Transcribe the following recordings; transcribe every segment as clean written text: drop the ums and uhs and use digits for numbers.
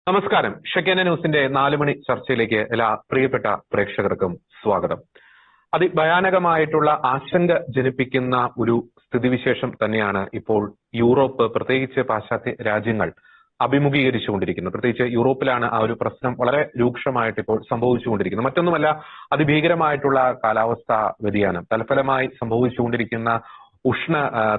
നമസ്കാരം. ഷെക്കേന ന്യൂസിന്റെ 4 മണി ചർച്ചയിലേക്ക് എല്ലാ പ്രിയപ്പെട്ട പ്രേക്ഷകർക്കും സ്വാഗതം. അതിഭയാനകമായിട്ടുള്ള ആശങ്ക ജനിപ്പിക്കുന്ന ഒരു സ്ഥിതിവിശേഷം തന്നെയാണ് ഇപ്പോൾ യൂറോപ്പ്, പ്രത്യേകിച്ച് പാശ്ചാത്യ രാജ്യങ്ങൾ അഭിമുഖീകരിച്ചുകൊണ്ടിരിക്കുന്നത്. പ്രത്യേകിച്ച് യൂറോപ്പിലാണ് ആ ഒരു പ്രശ്നം വളരെ രൂക്ഷമായിട്ട് ഇപ്പോൾ സംഭവിച്ചുകൊണ്ടിരിക്കുന്നത്. മറ്റൊന്നുമല്ല, അതിഭീകരമായിട്ടുള്ള കാലാവസ്ഥാ വ്യതിയാനം, തൽഫലമായി സംഭവിച്ചുകൊണ്ടിരിക്കുന്ന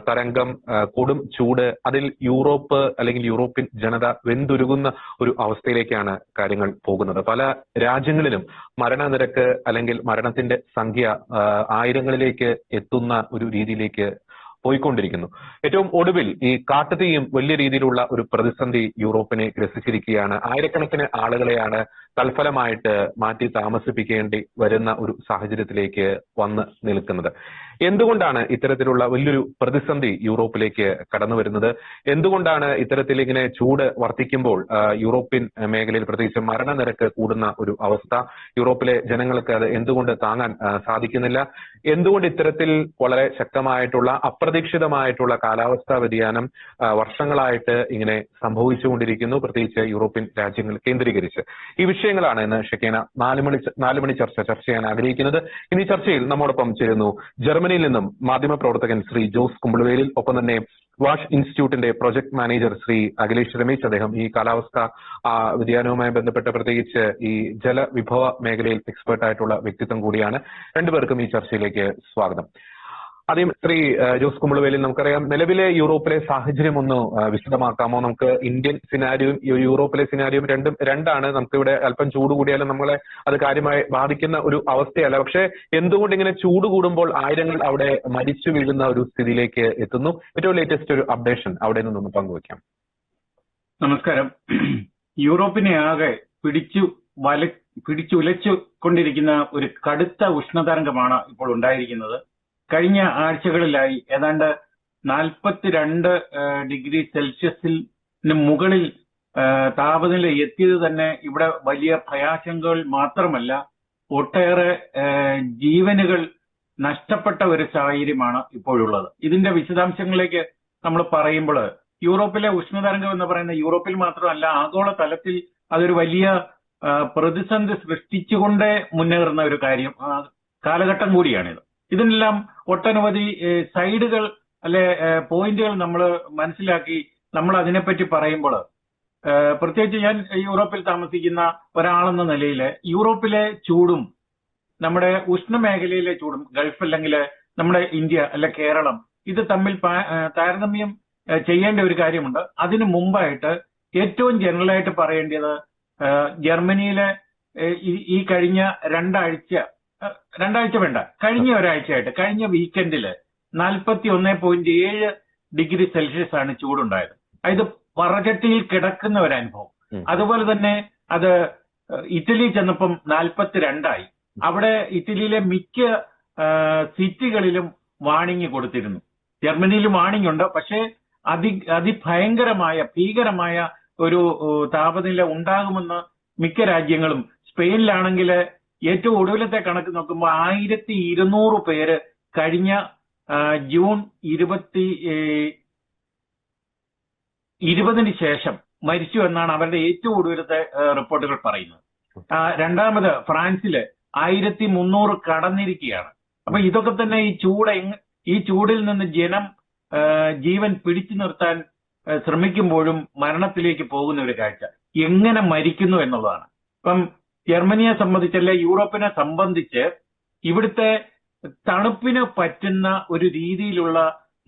തരംഗം, കൊടും ചൂട്, അതിൽ യൂറോപ്പ് അല്ലെങ്കിൽ യൂറോപ്യൻ ജനത വെന്തുരുകുന്ന ഒരു അവസ്ഥയിലേക്കാണ് കാര്യങ്ങൾ പോകുന്നത്. പല രാജ്യങ്ങളിലും മരണനിരക്ക് അല്ലെങ്കിൽ മരണത്തിന്റെ സംഖ്യ ആയിരങ്ങളിലേക്ക് എത്തുന്ന ഒരു രീതിയിലേക്ക് പോയിക്കൊണ്ടിരിക്കുന്നു. ഏറ്റവും ഒടുവിൽ ഈ കാട്ടുതീയും വലിയ രീതിയിലുള്ള ഒരു പ്രതിസന്ധി യൂറോപ്പിനെ ഗ്രസിച്ചിരിക്കുകയാണ്. ആയിരക്കണക്കിന് ആളുകളെയാണ് തൽഫലമായിട്ട് മാറ്റി താമസിപ്പിക്കേണ്ടി വരുന്ന ഒരു സാഹചര്യത്തിലേക്ക് വന്ന് നിൽക്കുന്നത്. എന്തുകൊണ്ടാണ് ഇത്തരത്തിലുള്ള വലിയൊരു പ്രതിസന്ധി യൂറോപ്പിലേക്ക് കടന്നു വരുന്നത്? എന്തുകൊണ്ടാണ് ഇത്തരത്തിൽ ഇങ്ങനെ ചൂട് വർദ്ധിക്കുമ്പോൾ യൂറോപ്യൻ മേഖലയിൽ പ്രത്യേകിച്ച് മരണനിരക്ക് കൂടുന്ന ഒരു അവസ്ഥ? യൂറോപ്പിലെ ജനങ്ങൾക്ക് അത് എന്തുകൊണ്ട് താങ്ങാൻ സാധിക്കുന്നില്ല? എന്തുകൊണ്ട് ഇത്തരത്തിൽ വളരെ ശക്തമായിട്ടുള്ള അപ്രതീക്ഷിതമായിട്ടുള്ള കാലാവസ്ഥാ വ്യതിയാനം വർഷങ്ങളായിട്ട് ഇങ്ങനെ സംഭവിച്ചുകൊണ്ടിരിക്കുന്നു, പ്രത്യേകിച്ച് യൂറോപ്യൻ രാജ്യങ്ങൾ കേന്ദ്രീകരിച്ച്? ഈ വിഷയങ്ങളാണ് ഇന്ന് ഷെക്കേന 4 മണി ചർച്ച ചെയ്യാൻ ആഗ്രഹിക്കുന്നത്. ഇന്ന് ഈ ചർച്ചയിൽ നമ്മോടൊപ്പം ചേരുന്നു ജർമ്മനിയിൽ നിന്നും മാധ്യമപ്രവർത്തകൻ ശ്രീ ജോസ് കുമ്പളവേലിൽ, ഒപ്പം തന്നെ വാഷ് ഇൻസ്റ്റിറ്റ്യൂട്ടിന്റെ പ്രൊജക്ട് മാനേജർ ശ്രീ അഖിലേഷ് രമേശ്. അദ്ദേഹം ഈ കാലാവസ്ഥ വ്യതിയാനവുമായി ബന്ധപ്പെട്ട പ്രത്യേകിച്ച് ഈ ജലവിഭവ മേഖലയിൽ എക്സ്പേർട്ട് ആയിട്ടുള്ള വ്യക്തിത്വം കൂടിയാണ്. രണ്ടുപേർക്കും ഈ ചർച്ചയിലേക്ക് സ്വാഗതം. ആദ്യം ശ്രീ ജോസ് കുമ്പളവേലിൽ, നമുക്കറിയാം നിലവിലെ യൂറോപ്പിലെ സാഹചര്യം ഒന്ന് വിശദമാക്കാമോ? നമുക്ക് ഇന്ത്യൻ സിനാരിയും യൂറോപ്പിലെ സിനാരിയും രണ്ടാണ്. നമുക്കിവിടെ അല്പം ചൂട് കൂടിയാലും നമ്മളെ അത് കാര്യമായി ബാധിക്കുന്ന ഒരു അവസ്ഥയല്ല. പക്ഷെ എന്തുകൊണ്ട് ഇങ്ങനെ ചൂട് കൂടുമ്പോൾ ആയിരങ്ങൾ അവിടെ മരിച്ചു വീഴുന്ന ഒരു സ്ഥിതിയിലേക്ക് എത്തുന്നു? ഏറ്റവും ലേറ്റസ്റ്റ് ഒരു അപ്ഡേഷൻ അവിടെ നിന്നൊന്ന് പങ്കുവയ്ക്കാം. നമസ്കാരം. യൂറോപ്പിനെ ആകെ പിടിച്ചുലച്ചു കൊണ്ടിരിക്കുന്ന ഒരു കടുത്ത ഉഷ്ണതരംഗമാണ് ഇപ്പോൾ ഉണ്ടായിരിക്കുന്നത്. കഴിഞ്ഞ ആഴ്ചകളിലായി ഏതാണ്ട് 42 ഡിഗ്രി സെൽഷ്യസിന് മുകളിൽ താപനില എത്തിയത് തന്നെ ഇവിടെ വലിയ ഭയാശങ്കകൾ മാത്രമല്ല, ഒട്ടേറെ ജീവനുകൾ നഷ്ടപ്പെട്ട ഒരു സാഹചര്യമാണ് ഇപ്പോഴുള്ളത്. ഇതിന്റെ വിശദാംശങ്ങളിലേക്ക് നമ്മൾ പറയുമ്പോൾ, യൂറോപ്പിലെ ഉഷ്ണതരംഗം എന്ന് പറയുന്ന യൂറോപ്പിൽ മാത്രമല്ല, ആഗോള തലത്തിൽ അതൊരു വലിയ പ്രതിസന്ധി സൃഷ്ടിച്ചുകൊണ്ടേ മുന്നേറുന്ന ഒരു കാലഘട്ടം കൂടിയാണിത്. ഇതിനെല്ലാം ഒട്ടനവധി സൈഡുകൾ പോയിന്റുകൾ നമ്മൾ മനസ്സിലാക്കി നമ്മൾ അതിനെപ്പറ്റി പറയുമ്പോൾ, പ്രത്യേകിച്ച് ഞാൻ യൂറോപ്പിൽ താമസിക്കുന്ന ഒരാളെന്ന നിലയിൽ യൂറോപ്പിലെ ചൂടും നമ്മുടെ ഉഷ്ണമേഖലയിലെ ചൂടും, ഗൾഫ് അല്ലെങ്കിൽ നമ്മുടെ ഇന്ത്യ അല്ലെ കേരളം, ഇത് തമ്മിൽ താരതമ്യം ചെയ്യേണ്ട ഒരു കാര്യമുണ്ട്. അതിനു മുമ്പായിട്ട് ഏറ്റവും ജനറലായിട്ട് പറയേണ്ടത്, ജർമ്മനിയിലെ ഈ കഴിഞ്ഞ രണ്ടാഴ്ച വേണ്ട, കഴിഞ്ഞ ഒരാഴ്ചയായിട്ട്, കഴിഞ്ഞ വീക്കെൻഡില് 41.7 ഡിഗ്രി സെൽഷ്യസ് ആണ് ചൂടുണ്ടായത്. ഇത് വറചട്ടിയിൽ കിടക്കുന്ന ഒരു അനുഭവം. അതുപോലെ തന്നെ അത് ഇറ്റലി ചെന്നപ്പം 42 അവിടെ ഇറ്റലിയിലെ മിക്ക സിറ്റികളിലും വാണിംഗ് കൊടുത്തിരുന്നു. ജർമ്മനിയിലും വാണിംഗ് ഉണ്ട്, പക്ഷേ ഭീകരമായ ഒരു താപനില ഉണ്ടാകുമെന്ന് മിക്ക രാജ്യങ്ങളും. സ്പെയിനിലാണെങ്കിൽ ഏറ്റവും ഒടുവിലത്തെ കണക്ക് നോക്കുമ്പോൾ 1200 പേര് കഴിഞ്ഞ ജൂൺ 20 ശേഷം മരിച്ചു എന്നാണ് അവരുടെ ഏറ്റവും ഒടുവിലത്തെ റിപ്പോർട്ടുകൾ പറയുന്നത്. രണ്ടാമത് ഫ്രാൻസില് 1300 കടന്നിരിക്കുകയാണ്. അപ്പൊ ഇതൊക്കെ തന്നെ ഈ ചൂടിൽ നിന്ന് ജീവൻ പിടിച്ചു നിർത്താൻ ശ്രമിക്കുമ്പോഴും മരണത്തിലേക്ക് പോകുന്ന ഒരു കാഴ്ച. എങ്ങനെ മരിക്കുന്നു എന്നുള്ളതാണ്. ഇപ്പം ജർമ്മനിയെ സംബന്ധിച്ചല്ല, യൂറോപ്പിനെ സംബന്ധിച്ച് ഇവിടുത്തെ തണുപ്പിന് പറ്റുന്ന ഒരു രീതിയിലുള്ള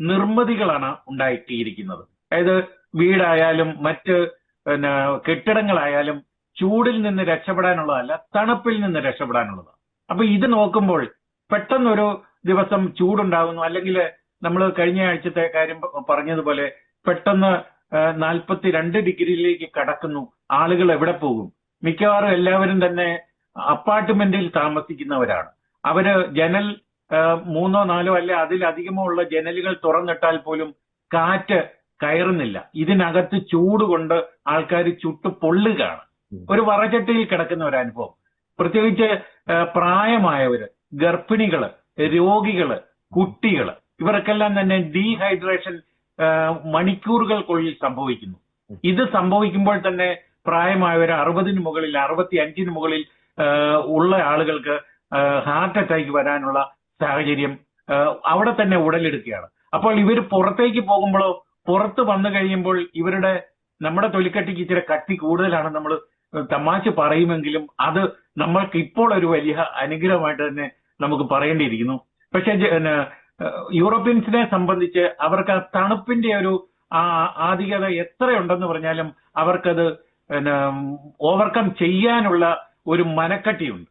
നിർമ്മിതികളാണ് ഉണ്ടാക്കിയിരിക്കുന്നത്. അതായത് വീടായാലും മറ്റ് കെട്ടിടങ്ങളായാലും ചൂടിൽ നിന്ന് രക്ഷപ്പെടാനുള്ളതല്ല, തണുപ്പിൽ നിന്ന് രക്ഷപ്പെടാനുള്ളതാണ്. അപ്പൊ ഇത് നോക്കുമ്പോൾ പെട്ടെന്നൊരു ദിവസം ചൂടുണ്ടാകുന്നു, അല്ലെങ്കിൽ നമ്മൾ കഴിഞ്ഞ ആഴ്ചത്തെ കാര്യം പറഞ്ഞതുപോലെ പെട്ടെന്ന് 42 ഡിഗ്രിയിലേക്ക് കടക്കുന്നു. ആളുകൾ എവിടെ പോകും? മിക്കവാറും എല്ലാവരും തന്നെ അപ്പാർട്ട്മെന്റിൽ താമസിക്കുന്നവരാണ്. അവര് ജനൽ 3 4 അല്ലെ അതിലധികമോ ഉള്ള ജനലുകൾ തുറന്നിട്ടാൽ പോലും കാറ്റ് കയറുന്നില്ല. ഇതിനകത്ത് ചൂട് കൊണ്ട് ആൾക്കാർ ചുട്ടു പൊള്ളുകയാണ്. ഒരു വറചട്ടിയിൽ കിടക്കുന്ന ഒരു അനുഭവം. പ്രത്യേകിച്ച് പ്രായമായവര്, ഗർഭിണികള്, രോഗികള്, കുട്ടികള്, ഇവർക്കെല്ലാം തന്നെ ഡീഹൈഡ്രേഷൻ മണിക്കൂറുകൾക്കുള്ളിൽ സംഭവിക്കുന്നു. ഇത് സംഭവിക്കുമ്പോൾ തന്നെ പ്രായമായവർ 60-ന് മുകളിൽ 65-ന് മുകളിൽ ഉള്ള ആളുകൾക്ക് ഹാർട്ട് അറ്റാക്ക് വരാനുള്ള സാഹചര്യം അവിടെ തന്നെ ഉടലെടുക്കുകയാണ്. അപ്പോൾ ഇവർ പുറത്തേക്ക് പോകുമ്പോഴോ പുറത്ത് വന്നു കഴിയുമ്പോൾ നമ്മുടെ തൊലിക്കട്ടിക്ക് ഇച്ചിരി കട്ടി കൂടുതലാണ്. നമ്മൾ തമാശ പറയുമെങ്കിലും അത് നമ്മൾക്ക് ഇപ്പോൾ ഒരു വലിയ അനുഗ്രഹമായിട്ട് തന്നെ നമുക്ക് പറയേണ്ടിയിരിക്കുന്നു. പക്ഷെ യൂറോപ്യൻസിനെ സംബന്ധിച്ച് അവർക്ക് ആ തണുപ്പിന്റെ ഒരു ആധികത എത്രയുണ്ടെന്ന് പറഞ്ഞാലും അവർക്കത് ഓവർകം ചെയ്യാനുള്ള ഒരു മനക്കട്ടിയുണ്ട്.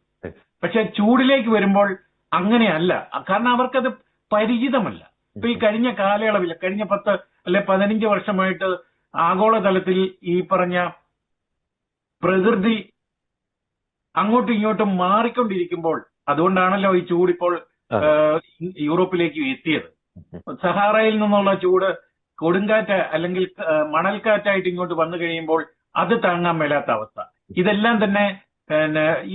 പക്ഷെ ചൂടിലേക്ക് വരുമ്പോൾ അങ്ങനെയല്ല, കാരണം അവർക്കത് പരിചിതമല്ല. ഇപ്പൊ ഈ കഴിഞ്ഞ കാലയളവിൽ കഴിഞ്ഞ 10 അല്ലെ 15 വർഷമായിട്ട് ആഗോളതലത്തിൽ ഈ പറഞ്ഞ പ്രകൃതി അങ്ങോട്ടും ഇങ്ങോട്ടും മാറിക്കൊണ്ടിരിക്കുമ്പോൾ, അതുകൊണ്ടാണല്ലോ ഈ ചൂടിപ്പോൾ യൂറോപ്പിലേക്ക് എത്തിയത്. സഹാറയിൽ നിന്നുള്ള ചൂട് കൊടുങ്കാറ്റ് അല്ലെങ്കിൽ മണൽക്കാറ്റായിട്ട് ഇങ്ങോട്ട് വന്നു കഴിയുമ്പോൾ അത് താങ്ങാൻ മേലാത്ത അവസ്ഥ. ഇതെല്ലാം തന്നെ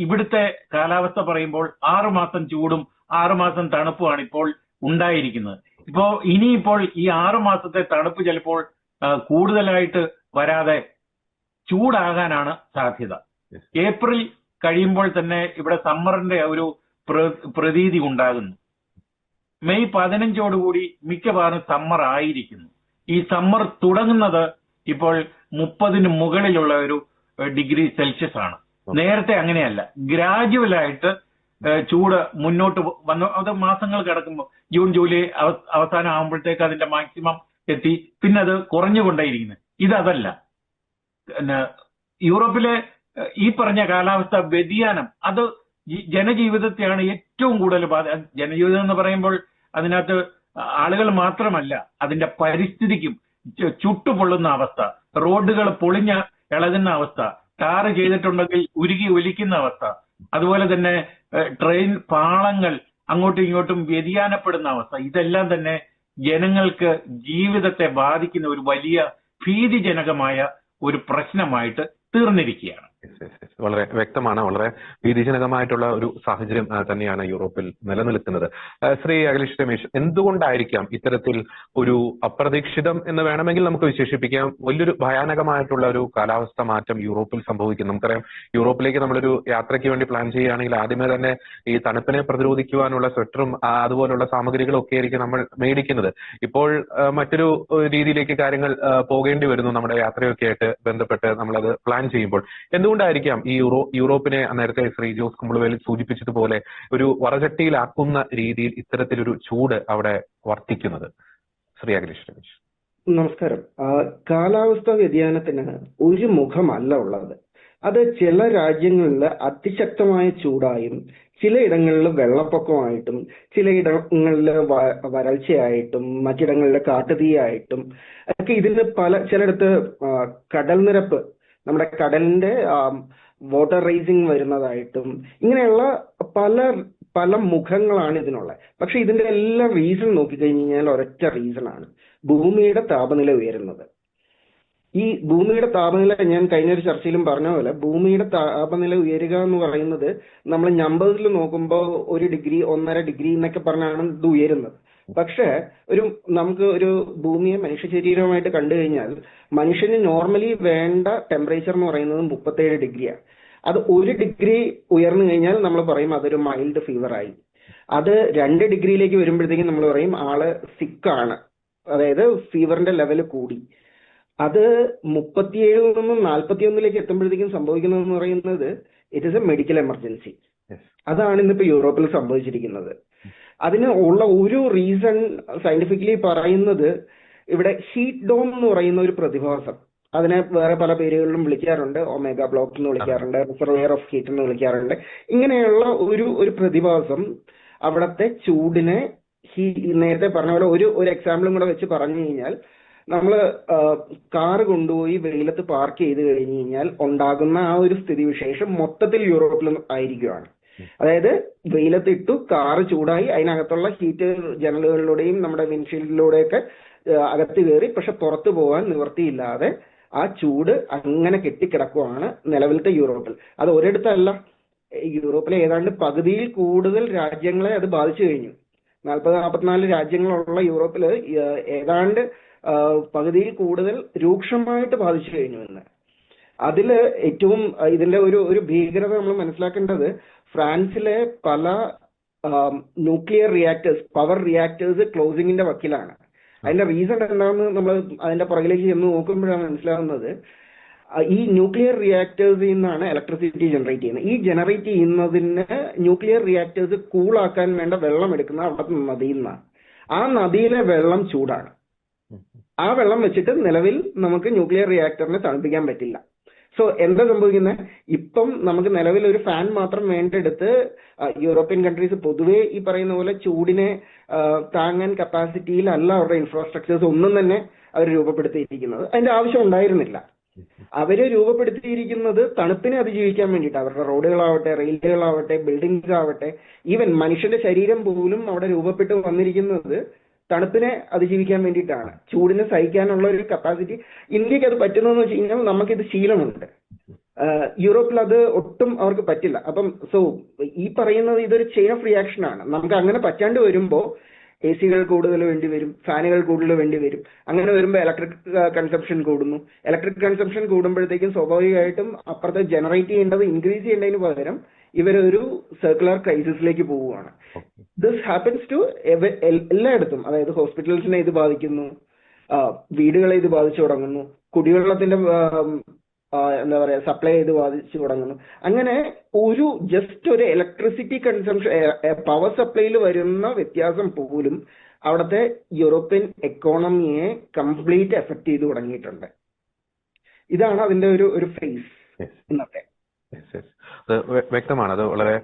ഇവിടുത്തെ കാലാവസ്ഥ പറയുമ്പോൾ 6 മാസം ചൂടും 6 മാസം തണുപ്പുമാണ് ഇപ്പോൾ ഉണ്ടായിരിക്കുന്നത്. ഇനിയിപ്പോൾ ഈ 6 മാസത്തെ തണുപ്പ് ചിലപ്പോൾ കൂടുതലായിട്ട് വരാതെ ചൂടാകാനാണ് സാധ്യത. ഏപ്രിൽ കഴിയുമ്പോൾ തന്നെ ഇവിടെ സമ്മറിന്റെ ഒരു പ്രതീതി ഉണ്ടാകുന്നു. മെയ് 15ഓടുകൂടി മിക്കവാറും സമ്മർ ആയിരിക്കുന്നു. ഈ സമ്മർ തുടങ്ങുന്നത് ഇപ്പോൾ 30-ന് മുകളിലുള്ള ഒരു ഡിഗ്രി സെൽഷ്യസ് ആണ്. നേരത്തെ അങ്ങനെയല്ല, ഗ്രാജുവലായിട്ട് ചൂട് മുന്നോട്ട് വന്നു. അത് മാസങ്ങൾ കിടക്കുമ്പോൾ ജൂൺ ജൂലൈ അവസാനം ആകുമ്പോഴത്തേക്ക് അതിന്റെ മാക്സിമം എത്തി, പിന്നെ അത് കുറഞ്ഞുകൊണ്ടേയിരിക്കുന്നത്. ഇതല്ല. യൂറോപ്പിലെ ഈ പറഞ്ഞ കാലാവസ്ഥ വ്യതിയാനം അത് ജനജീവിതത്തെയാണ് ഏറ്റവും കൂടുതൽ ജനജീവിതം എന്ന് പറയുമ്പോൾ അതിനകത്ത് ആളുകൾ മാത്രമല്ല, അതിന്റെ പരിസ്ഥിതിക്കും ചുട്ടുപൊള്ളുന്ന അവസ്ഥ, റോഡുകൾ പൊളിഞ്ഞ ഇളകുന്ന അവസ്ഥ, ടാർ ചെയ്തിട്ടുണ്ടെങ്കിൽ ഉരുകി ഒലിക്കുന്ന അവസ്ഥ, അതുപോലെ തന്നെ ട്രെയിൻ പാളങ്ങൾ അങ്ങോട്ടും ഇങ്ങോട്ടും വ്യതിയാനപ്പെടുന്ന അവസ്ഥ, ഇതെല്ലാം തന്നെ ജനങ്ങൾക്ക് ജീവിതത്തെ ബാധിക്കുന്ന ഒരു വലിയ ഭീതിജനകമായ ഒരു പ്രശ്നമായിട്ട് തീർന്നിരിക്കുകയാണ്. വളരെ വ്യക്തമാണ്. വളരെ ഭീതിജനകമായിട്ടുള്ള ഒരു സാഹചര്യം തന്നെയാണ് യൂറോപ്പിൽ നിലനിൽക്കുന്നത്. ശ്രീ അഖിലേഷ് രമേശ്, എന്തുകൊണ്ടായിരിക്കാം ഇത്തരത്തിൽ ഒരു അപ്രതീക്ഷിതം എന്ന് വേണമെങ്കിൽ നമുക്ക് വിശേഷിപ്പിക്കാം, വലിയൊരു ഭയാനകമായിട്ടുള്ള ഒരു കാലാവസ്ഥ മാറ്റം യൂറോപ്പിൽ സംഭവിക്കുന്നു? നമുക്കറിയാം, യൂറോപ്പിലേക്ക് നമ്മളൊരു യാത്രയ്ക്ക് വേണ്ടി പ്ലാൻ ചെയ്യുകയാണെങ്കിൽ ആദ്യമേ തന്നെ ഈ തണുപ്പിനെ പ്രതിരോധിക്കുവാനുള്ള സ്വെറ്ററും അതുപോലുള്ള സാമഗ്രികളും ഒക്കെ ആയിരിക്കും നമ്മൾ മേടിക്കുന്നത്. ഇപ്പോൾ മറ്റൊരു രീതിയിലേക്ക് കാര്യങ്ങൾ പോകേണ്ടി വരുന്നു നമ്മുടെ യാത്രയൊക്കെ ആയിട്ട് ബന്ധപ്പെട്ട് നമ്മളത് പ്ലാൻ ചെയ്യുമ്പോൾ. എന്തുകൊണ്ടായിരിക്കാം ഈ യൂറോപ്പിനെ നേരത്തെ ശ്രീ ജോസ് കുമ്പളവേൽ സൂചിപ്പിച്ചതുപോലെ ഒരു വറചട്ടിയിലാക്കുന്ന രീതിയിൽ ഇത്തരത്തിലൊരു ചൂട് അവിടെ വർത്തിക്കുന്നത്? ശ്രീ അഖിലേഷ് രമേശ്. നമസ്കാരം. കാലാവസ്ഥാ വ്യതിയാനത്തിന് ഒരു മുഖമല്ല ഉള്ളത്. അത് ചില രാജ്യങ്ങളിൽ അതിശക്തമായ ചൂടായും ചിലയിടങ്ങളിൽ വെള്ളപ്പൊക്കമായിട്ടും ചിലയിടങ്ങളിൽ വരൾച്ചയായിട്ടും മറ്റിടങ്ങളിൽ കാട്ടുതീയായിട്ടും ഒക്കെ ഇതിന് ചിലയിടത്ത് കടൽ നിരപ്പ്, നമ്മുടെ കടലിന്റെ വാട്ടർ റൈസിങ് വരുന്നതായിട്ടും ഇങ്ങനെയുള്ള പല മുഖങ്ങളാണ് ഇതിനുള്ളത്. പക്ഷെ ഇതിന്റെ എല്ലാ റീസൺ നോക്കിക്കഴിഞ്ഞാൽ ഒരൊറ്റ റീസൺ ആണ്: ഭൂമിയുടെ താപനില ഉയരുന്നത്. ഈ ഭൂമിയുടെ താപനില ഞാൻ കഴിഞ്ഞൊരു ചർച്ചയിലും പറഞ്ഞ പോലെ ഭൂമിയുടെ താപനില ഉയരുക എന്ന് പറയുന്നത് നമ്മൾ നമ്പേഴ്സിൽ നോക്കുമ്പോൾ 1 ഡിഗ്രി 1.5 ഡിഗ്രി എന്നൊക്കെ പറഞ്ഞാണ് ഇത് ഉയരുന്നത്. പക്ഷെ നമുക്ക് ഒരു ഭൂമിയെ മനുഷ്യ ശരീരവുമായിട്ട് കണ്ടു കഴിഞ്ഞാൽ മനുഷ്യന് നോർമലി വേണ്ട ടെമ്പറേച്ചർ എന്ന് പറയുന്നത് 37 ഡിഗ്രിയാണ്. അത് 1 ഡിഗ്രി ഉയർന്നു കഴിഞ്ഞാൽ നമ്മൾ പറയും അതൊരു മൈൽഡ് ഫീവർ ആയി. അത് 2 ഡിഗ്രിയിലേക്ക് വരുമ്പോഴത്തേക്കും നമ്മൾ പറയും ആള് സിക്കാണ്, അതായത് ഫീവറിന്റെ ലെവല് കൂടി. അത് 37 നിന്നും 41 എത്തുമ്പോഴത്തേക്കും സംഭവിക്കുന്നതെന്ന് പറയുന്നത് it is A medical emergency. അതാണ് ഇന്നിപ്പോ യൂറോപ്പിൽ സംഭവിച്ചിരിക്കുന്നത്. അതിന് ഉള്ള ഒരു റീസൺ സയന്റിഫിക്കലി പറയുന്നത് ഇവിടെ ഹീറ്റ് ഡോം എന്ന് പറയുന്ന ഒരു പ്രതിഭാസം, അതിനെ വേറെ പല പേരുകളിലും വിളിക്കാറുണ്ട്. ഒമേഗ ബ്ലോക്ക് എന്ന് വിളിക്കാറുണ്ട്, റിസർവെയർ ഓഫ് ഹീറ്റ് എന്ന് വിളിക്കാറുണ്ട്. ഇങ്ങനെയുള്ള ഒരു പ്രതിഭാസം അവിടത്തെ ചൂടിനെ, നേരത്തെ പറഞ്ഞ പോലെ ഒരു എക്സാമ്പിളും കൂടെ വെച്ച് പറഞ്ഞു കഴിഞ്ഞാൽ, നമ്മൾ കാറ് കൊണ്ടുപോയി വെയിലത്ത് പാർക്ക് ചെയ്ത് കഴിഞ്ഞു കഴിഞ്ഞാൽ ഉണ്ടാകുന്ന ആ ഒരു സ്ഥിതിവിശേഷം മൊത്തത്തിൽ യൂറോപ്പിൽ ആയിരിക്കുകയാണ്. അതായത് വെയിലത്തിട്ടു, കാറ് ചൂടായി, അതിനകത്തുള്ള ഹീറ്റ് ജനലുകളിലൂടെയും നമ്മുടെ വിൻഷീൽഡിലൂടെയൊക്കെ അകത്ത് കയറി, പക്ഷെ പുറത്തു പോകാൻ നിവൃത്തിയില്ലാതെ ആ ചൂട് അങ്ങനെ കെട്ടിക്കിടക്കുവാണ് നിലവിലത്തെ യൂറോപ്പിൽ. അത് ഒരിടത്തല്ല, യൂറോപ്പിലെ ഏതാണ്ട് പകുതിയിൽ കൂടുതൽ രാജ്യങ്ങളെ അത് ബാധിച്ചു കഴിഞ്ഞു. 40-44 രാജ്യങ്ങളുള്ള യൂറോപ്പിൽ ഏതാണ്ട് പകുതിയിൽ കൂടുതൽ രൂക്ഷമായിട്ട് ബാധിച്ചു കഴിഞ്ഞു എന്ന്. അതില് ഏറ്റവും ഇതിന്റെ ഒരു ഭീകരത നമ്മൾ മനസ്സിലാക്കേണ്ടത് ഫ്രാൻസിലെ പല ന്യൂക്ലിയർ റിയാക്ടേഴ്സ്, പവർ റിയാക്ടേഴ്സ് ക്ലോസിംഗിന്റെ വക്കിലാണ്. അതിന്റെ റീസൺ എന്താണെന്ന് നമ്മൾ അതിന്റെ പുറകിലേക്ക് ചെന്ന് നോക്കുമ്പോഴാണ് മനസ്സിലാവുന്നത്. ഈ ന്യൂക്ലിയർ റിയാക്ടേഴ്സിൽ നിന്നാണ് ഇലക്ട്രിസിറ്റി ജനറേറ്റ് ചെയ്യുന്നത്. ഈ ജനറേറ്റ് ചെയ്യുന്നതിന് ന്യൂക്ലിയർ റിയാക്ടേഴ്സ് കൂളാക്കാൻ വേണ്ട വെള്ളം എടുക്കുന്നത് അവിടുത്തെ നദിയിൽ നിന്നാണ്. ആ നദിയിലെ വെള്ളം ചൂടാണ്. ആ വെള്ളം വെച്ചിട്ട് നിലവിൽ നമുക്ക് ന്യൂക്ലിയർ റിയാക്ടറിനെ തണുപ്പിക്കാൻ പറ്റില്ല. സോ എന്താ സംഭവിക്കുന്നത്? ഇപ്പം നമുക്ക് നിലവിൽ ഒരു ഫാൻ മാത്രം വേണ്ടെടുത്ത് യൂറോപ്യൻ കൺട്രീസ് പൊതുവെ ഈ പറയുന്ന പോലെ ചൂടിനെ താങ്ങാൻ കപ്പാസിറ്റിയിലല്ല അവരുടെ ഇൻഫ്രാസ്ട്രക്ചേഴ്സ് ഒന്നും തന്നെ അവർ രൂപപ്പെടുത്തിയിരിക്കുന്നത്. അതിന്റെ ആവശ്യം ഉണ്ടായിരുന്നില്ല. അവര് രൂപപ്പെടുത്തിയിരിക്കുന്നത് തണുപ്പിനെ അതിജീവിക്കാൻ വേണ്ടിയിട്ട്. അവരുടെ റോഡുകളാവട്ടെ, റെയിലുകളാവട്ടെ, ബിൽഡിങ്സ് ആവട്ടെ, ഈവൻ മനുഷ്യന്റെ ശരീരം പോലും അവിടെ രൂപപ്പെട്ട് വന്നിരിക്കുന്നത് തണുപ്പിനെ അതിജീവിക്കാൻ വേണ്ടിയിട്ടാണ്. ചൂടിനെ സഹിക്കാനുള്ള ഒരു കപ്പാസിറ്റി ഇന്ത്യക്ക് അത് പറ്റുന്നതെന്ന് വെച്ച് കഴിഞ്ഞാൽ നമുക്കിത് ശീലമുണ്ട്. യൂറോപ്പിൽ അത് ഒട്ടും അവർക്ക് പറ്റില്ല. അപ്പം ഈ പറയുന്നത് ഇതൊരു ചെയിൻ ഓഫ് റിയാക്ഷൻ ആണ്. നമുക്ക് അങ്ങനെ പറ്റാണ്ട് വരുമ്പോൾ AC കൾ കൂടുതൽ വേണ്ടി വരും, ഫാനുകൾ കൂടുതൽ വേണ്ടി വരും. അങ്ങനെ വരുമ്പോൾ ഇലക്ട്രിക് കൺസംഷൻ കൂടുന്നു. ഇലക്ട്രിക് കൺസംഷൻ കൂടുമ്പോഴത്തേക്കും സ്വാഭാവികമായിട്ടും അപ്പുറത്തെ ജനറേറ്റ് ചെയ്യേണ്ടത് ഇൻക്രീസ് ചെയ്യേണ്ടതിന് പകരം ഇവരൊരു സർക്കുലർ ക്രൈസിസിലേക്ക് പോവുകയാണ്. ദിസ് ഹാപ്പൻസ് ടു എല്ലായിടത്തും. അതായത് ഹോസ്പിറ്റൽസിനെ ഇത് ബാധിക്കുന്നു, വീടുകളെ ഇത് ബാധിച്ചു തുടങ്ങുന്നു, കുടിവെള്ളത്തിന്റെ എന്താ പറയാ സപ്ലൈ ചെയ്ത് ബാധിച്ചു തുടങ്ങുന്നു. അങ്ങനെ ജസ്റ്റ് ഒരു ഇലക്ട്രിസിറ്റി കൺസംഷൻ, പവർ സപ്ലൈയിൽ വരുന്ന വ്യത്യാസം പോലും അവിടുത്തെ യൂറോപ്യൻ എക്കോണമിയെ കംപ്ലീറ്റ് എഫക്ട് ചെയ്ത് തുടങ്ങിയിട്ടുണ്ട്. ഇതാണ് അതിന്റെ ഒരു ഫേസ് ഇന്നത്തെ. അത് വ്യക്തമാണ്. അത് വളരെ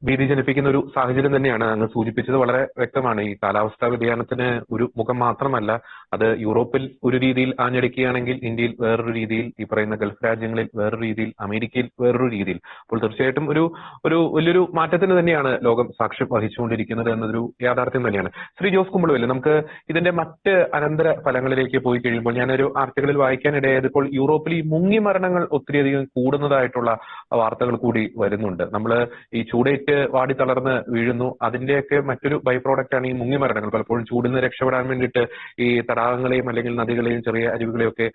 ഭീതി ജനിപ്പിക്കുന്ന ഒരു സാഹചര്യം തന്നെയാണ് അങ്ങ് സൂചിപ്പിച്ചത്. വളരെ വ്യക്തമാണ്. ഈ കാലാവസ്ഥാ വ്യതിയാനത്തിന് ഒരു മുഖം മാത്രമല്ല, അത് യൂറോപ്പിൽ ഒരു രീതിയിൽ ആഞ്ഞടിക്കുകയാണെങ്കിൽ ഇന്ത്യയിൽ വേറൊരു രീതിയിൽ, ഈ പറയുന്ന ഗൾഫ് രാജ്യങ്ങളിൽ വേറൊരു രീതിയിൽ, അമേരിക്കയിൽ വേറൊരു രീതിയിൽ. അപ്പോൾ തീർച്ചയായിട്ടും ഒരു വലിയൊരു മാറ്റത്തിന് തന്നെയാണ് ലോകം സാക്ഷ്യം വഹിച്ചുകൊണ്ടിരിക്കുന്നത് എന്നതൊരു യാഥാർത്ഥ്യം തന്നെയാണ്. ശ്രീ ജോസ് കുമ്പളവേൽ, നമുക്ക് ഇതിന്റെ മറ്റ് അനന്തര ഫലങ്ങളിലേക്ക് പോയി കഴിയുമ്പോൾ ഞാനൊരു ആർട്ടിക്കിളിൽ വായിക്കാനിടയായത് ഇപ്പോൾ യൂറോപ്പിൽ ഈ മുങ്ങി മരണങ്ങൾ ഒത്തിരിയധികം കൂടുന്നതായിട്ടുള്ള വാർത്തകൾ കൂടി വരുന്നുണ്ട്. നമ്മൾ ഈ ചൂടേറ്റ് വാടി തളർന്ന് വീഴുന്നു. അതിന്റെയൊക്കെ മറ്റൊരു ബൈ പ്രോഡക്റ്റ് ആണ് ഈ മുങ്ങി മരണങ്ങൾ. പലപ്പോഴും ചൂടിൽ നിന്ന് രക്ഷപ്പെടാൻ വേണ്ടിയിട്ട് ഈ തടാകങ്ങളെയും അല്ലെങ്കിൽ നദികളെയും ചെറിയ അരുവികളെയും ഒക്കെ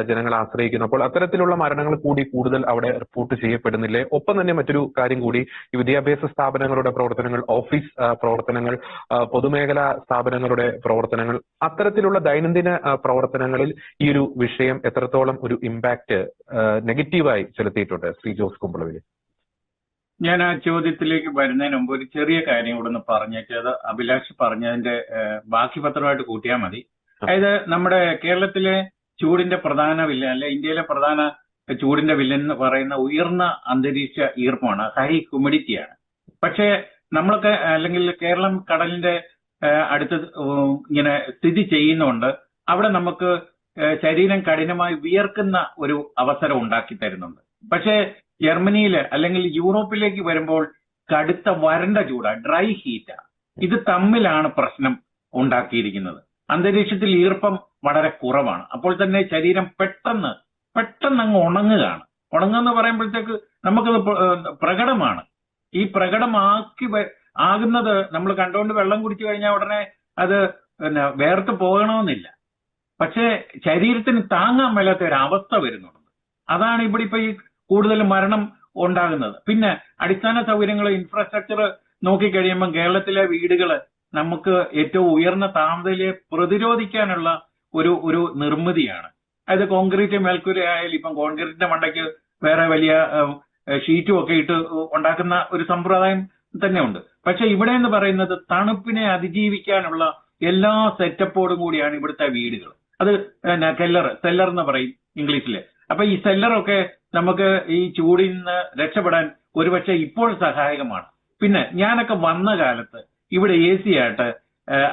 ജനങ്ങൾ ആശ്രയിക്കുന്നു. അപ്പോൾ അത്തരത്തിലുള്ള മരണങ്ങൾ കൂടി കൂടുതൽ അവിടെ റിപ്പോർട്ട് ചെയ്യപ്പെടുന്നില്ലേ? ഒപ്പം തന്നെ മറ്റൊരു കാര്യം കൂടി, ഈ വിദ്യാഭ്യാസ സ്ഥാപനങ്ങളുടെ പ്രവർത്തനങ്ങൾ, ഓഫീസ് പ്രവർത്തനങ്ങൾ, പൊതുമേഖലാ സ്ഥാപനങ്ങളുടെ പ്രവർത്തനങ്ങൾ, അത്തരത്തിലുള്ള ദൈനംദിന പ്രവർത്തനങ്ങളിൽ ഈ ഒരു വിഷയം എത്രത്തോളം ഒരു ഇമ്പാക്ട് നെഗറ്റീവായി ചെലുത്തിയിട്ടുണ്ട് ശ്രീ ജോസ് കുമ്പളവേൽ? ഞാൻ ആ ചോദ്യത്തിലേക്ക് വരുന്നതിന് മുമ്പ് ഒരു ചെറിയ കാര്യം കൂടെ ഒന്ന് പറഞ്ഞേക്ക്. അത് അഭിലാഷ് പറഞ്ഞതിന്റെ ബാക്കി പത്രമായിട്ട് കൂട്ടിയാൽ മതി. അതായത് നമ്മുടെ കേരളത്തിലെ ചൂടിന്റെ പ്രധാന വില്ലൻ, അല്ലെ ഇന്ത്യയിലെ പ്രധാന ചൂടിന്റെ വില്ലൻ എന്ന് പറയുന്ന ഉയർന്ന അന്തരീക്ഷ ഈർപ്പമാണ്, ഹൈ ഹ്യൂമിഡിറ്റിയാണ്. പക്ഷേ നമ്മളൊക്കെ, അല്ലെങ്കിൽ കേരളം കടലിന്റെ അടുത്ത് ഇങ്ങനെ സ്ഥിതി ചെയ്യുന്നുണ്ട്. അവിടെ നമുക്ക് ശരീരം കഠിനമായി വിയർക്കുന്ന ഒരു അവസരം ഉണ്ടാക്കി തരുന്നുണ്ട്. പക്ഷേ ജർമ്മനിയില് അല്ലെങ്കിൽ യൂറോപ്പിലേക്ക് വരുമ്പോൾ കടുത്ത വരണ്ട ചൂടാ, ഡ്രൈ ഹീറ്റാ. ഇത് തമ്മിലാണ് പ്രശ്നം ഉണ്ടാക്കിയിരിക്കുന്നത്. അന്തരീക്ഷത്തിൽ ഈർപ്പം വളരെ കുറവാണ്. അപ്പോൾ തന്നെ ശരീരം പെട്ടെന്ന് അങ്ങ് ഉണങ്ങുകയാണ്. ഉണങ്ങുക പറയുമ്പോഴത്തേക്ക് നമുക്കത് പ്രകടമാണ്. ഈ ആകുന്നത് നമ്മൾ കണ്ടുകൊണ്ട് വെള്ളം കുടിച്ചു കഴിഞ്ഞാൽ ഉടനെ അത് വേർത്ത് പോകണമെന്നില്ല. പക്ഷേ ശരീരത്തിന് താങ്ങാൻ മേലാത്ത ഒരു അവസ്ഥ വരുന്നുണ്ട്. അതാണ് ഇവിടെ ഇപ്പൊ ഈ കൂടുതൽ മരണം ഉണ്ടാകുന്നത്. പിന്നെ അടിസ്ഥാന സൗകര്യങ്ങൾ, ഇൻഫ്രാസ്ട്രക്ചർ നോക്കിക്കഴിയുമ്പോൾ കേരളത്തിലെ വീടുകൾ നമുക്ക് ഏറ്റവും ഉയർന്ന താപനിലയെ പ്രതിരോധിക്കാനുള്ള ഒരു നിർമ്മിതിയാണ്. അത് കോൺക്രീറ്റ് മേൽക്കൂര ആയാലും ഇപ്പം കോൺക്രീറ്റിന്റെ മണ്ടയ്ക്ക് വേറെ വലിയ ഷീറ്റും ഒക്കെ ഇട്ട് ഉണ്ടാക്കുന്ന ഒരു സമ്പ്രദായം തന്നെ ഉണ്ട്. പക്ഷെ ഇവിടെ എന്ന് പറയുന്നത് തണുപ്പിനെ അതിജീവിക്കാനുള്ള എല്ലാ സെറ്റപ്പോടും കൂടിയാണ് ഇവിടുത്തെ വീടുകൾ. അത് സെല്ലർ എന്ന് പറയും ഇംഗ്ലീഷില്. അപ്പൊ ഈ സെല്ലറൊക്കെ നമുക്ക് ഈ ചൂടിൽ നിന്ന് രക്ഷപ്പെടാൻ ഒരുപക്ഷെ ഇപ്പോൾ സഹായകമാണ്. പിന്നെ ഞാനൊക്കെ വന്ന കാലത്ത് ഇവിടെ AC ആയിട്ട്,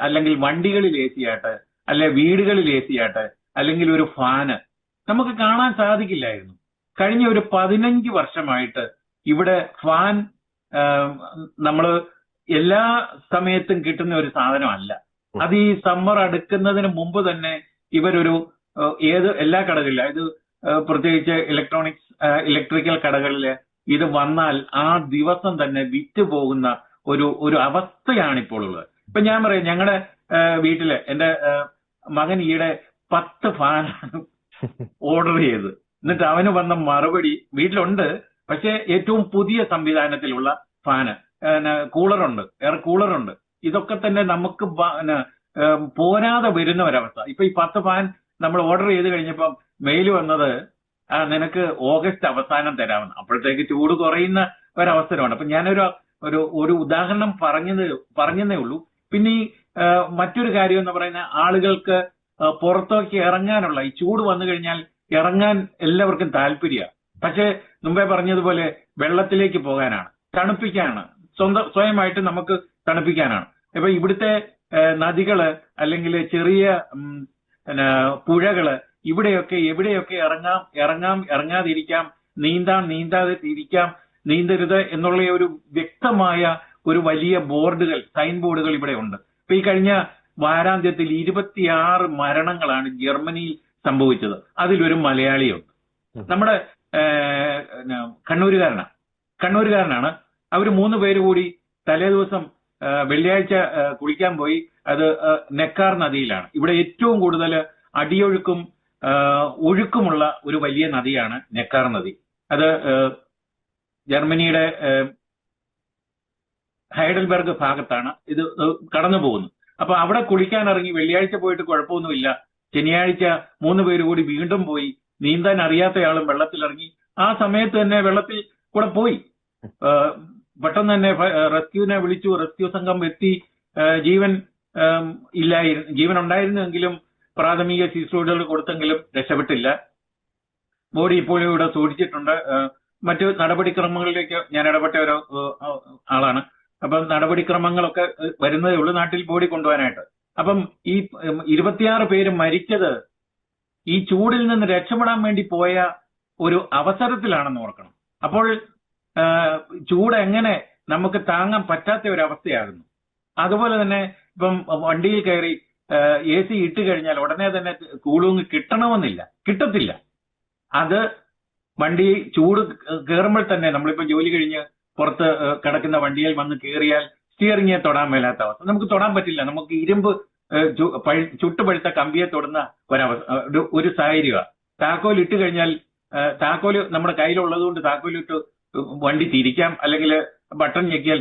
അല്ലെങ്കിൽ വണ്ടികളിൽ AC ആയിട്ട്, അല്ലെ വീടുകളിൽ AC ആയിട്ട്, അല്ലെങ്കിൽ ഒരു ഫാന് നമുക്ക് കാണാൻ സാധിക്കില്ലായിരുന്നു. കഴിഞ്ഞ ഒരു 15 വർഷമായിട്ട് ഇവിടെ ഫാൻ നമ്മൾ എല്ലാ സമയത്തും കിട്ടുന്ന ഒരു സാധനമല്ല. അത് ഈ സമ്മർ അടുക്കുന്നതിന് മുമ്പ് തന്നെ ഇവരൊരു എല്ലാ കടകളിലും, ഇത് പ്രത്യേകിച്ച് ഇലക്ട്രിക്കൽ കടകളിൽ ഇത് വന്നാൽ ആ ദിവസം തന്നെ വിറ്റ് പോകുന്ന ഒരു അവസ്ഥയാണ് ഇപ്പോൾ ഉള്ളത്. ഇപ്പൊ ഞാൻ പറയാം, ഞങ്ങളുടെ വീട്ടില് എന്റെ മകൻ ഈയിടെ 10 ഫാനാണ് ഓർഡർ ചെയ്ത്. എന്നിട്ട് അവന് വന്ന മറുപടി വീട്ടിലുണ്ട്, പക്ഷെ ഏറ്റവും പുതിയ സംവിധാനത്തിലുള്ള ഫാന്, കൂളറുണ്ട്, എയർ കൂളറുണ്ട്. ഇതൊക്കെ തന്നെ നമുക്ക് പോരാതെ വരുന്ന ഒരവസ്ഥ. ഇപ്പൊ ഈ 10 ഫാൻ നമ്മൾ ഓർഡർ ചെയ്ത് കഴിഞ്ഞപ്പം മെയിൽ വന്നത് നിനക്ക് ഓഗസ്റ്റ് അവസാനം തരാമെന്ന്. അപ്പോഴത്തേക്ക് ചൂട് കുറയുന്ന ഒരവസരമാണ്. അപ്പൊ ഞാനൊരു ഒരു ഉദാഹരണം പറഞ്ഞതേ ഉള്ളൂ. പിന്നെ ഈ മറ്റൊരു കാര്യം എന്ന് പറയുന്ന ആളുകൾക്ക് പുറത്തേക്ക് ഇറങ്ങാനുള്ള, ഈ ചൂട് വന്നു കഴിഞ്ഞാൽ ഇറങ്ങാൻ എല്ലാവർക്കും താല്പര്യമാണ്. പക്ഷെ മുമ്പേ പറഞ്ഞതുപോലെ വെള്ളത്തിലേക്ക് പോകാനാണ്, തണുപ്പിക്കാനാണ്, സ്വയമായിട്ട് നമുക്ക് തണുപ്പിക്കാനാണ്. ഇപ്പൊ ഇവിടുത്തെ നദികള് അല്ലെങ്കിൽ ചെറിയ പുഴകള് ഇവിടെയൊക്കെ എവിടെയൊക്കെ ഇറങ്ങാതിരിക്കാം, നീന്താതെ ഇരിക്കാം, നീന്തരുത് എന്നുള്ള ഒരു വ്യക്തമായ ഒരു വലിയ ബോർഡുകൾ, സൈൻ ബോർഡുകൾ ഇവിടെ ഉണ്ട്. ഇപ്പൊ ഈ കഴിഞ്ഞ വാരാന്ത്യത്തിൽ 26 മരണങ്ങളാണ് ജർമ്മനിയിൽ സംഭവിച്ചത്. അതിലൊരു മലയാളിയുണ്ട്. നമ്മുടെ കണ്ണൂരുകാരനാണ്. അവര് 3 പേര് കൂടി തലേ ദിവസം വെള്ളിയാഴ്ച കുളിക്കാൻ പോയി. അത് നെക്കാർ നദിയിലാണ്. ഇവിടെ ഏറ്റവും കൂടുതൽ അടിയൊഴുക്കും ഒഴുക്കുമുള്ള ഒരു വലിയ നദിയാണ് നെക്കാർ നദി. അത് ജർമ്മനിയുടെ ഹൈഡൽബർഗ് ഭാഗത്താണ് ഇത് കടന്നു പോകുന്നത്. അപ്പൊ അവിടെ കുളിക്കാൻ ഇറങ്ങി. വെള്ളിയാഴ്ച പോയിട്ട് കുഴപ്പമൊന്നുമില്ല. ശനിയാഴ്ച 3 പേര് കൂടി വീണ്ടും പോയി. നീന്താൻ അറിയാത്തയാളും വെള്ളത്തിലിറങ്ങി. ആ സമയത്ത് തന്നെ വെള്ളത്തിൽ കൂടെ പോയി. പെട്ടെന്ന് തന്നെ റെസ്ക്യൂവിനെ വിളിച്ചു. റെസ്ക്യൂ സംഘം എത്തി. ജീവൻ ഉണ്ടായിരുന്നെങ്കിലും പ്രാഥമിക ശുശ്രൂഷകൾ കൊടുത്തെങ്കിലും രക്ഷപ്പെട്ടില്ല. ബോഡി ഇപ്പോഴും ഇവിടെ സൂക്ഷിച്ചിട്ടുണ്ട്. മറ്റു നടപടിക്രമങ്ങളിലേക്ക് ഞാൻ ഇടപെട്ട ഒരു ആളാണ്. അപ്പം നടപടിക്രമങ്ങളൊക്കെ വരുന്നതേ ഉള്ളൂ നാട്ടിൽ ബോഡി കൊണ്ടുപോകാനായിട്ട്. അപ്പം ഈ 26 പേര് മരിച്ചത് ഈ ചൂടിൽ നിന്ന് രക്ഷപ്പെടാൻ വേണ്ടി പോയ ഒരു അവസരത്തിലാണെന്ന് ഓർക്കണം. അപ്പോൾ ചൂട് എങ്ങനെ നമുക്ക് താങ്ങാൻ പറ്റാത്ത ഒരു അവസ്ഥയാകുന്നു. അതുപോലെ തന്നെ ഇപ്പം വണ്ടിയിൽ കയറി AC ഇട്ട് കഴിഞ്ഞാൽ ഉടനെ തന്നെ കൂളിംഗ് കിട്ടത്തില്ല. അത് വണ്ടി ചൂട് കയറുമ്പോൾ തന്നെ നമ്മളിപ്പോ ജോലി കഴിഞ്ഞ് പുറത്ത് കിടക്കുന്ന വണ്ടിയിൽ വന്ന് കയറിയാൽ സ്റ്റിയറിംഗിനെ തൊടാൻ മേലാത്ത അവസ്ഥ. നമുക്ക് തൊടാൻ പറ്റില്ല. നമുക്ക് ഇരുമ്പ് ചുട്ടുപഴുത്ത കമ്പിയെ തൊടുന്ന ഒരു സാഹചര്യമാണ്. താക്കോൽ ഇട്ട് കഴിഞ്ഞാൽ താക്കോല് നമ്മുടെ കയ്യിലുള്ളത് കൊണ്ട് താക്കോലിട്ട് വണ്ടി തിരിക്കാം, അല്ലെങ്കിൽ ബട്ടൺ ഞെക്കിയാൽ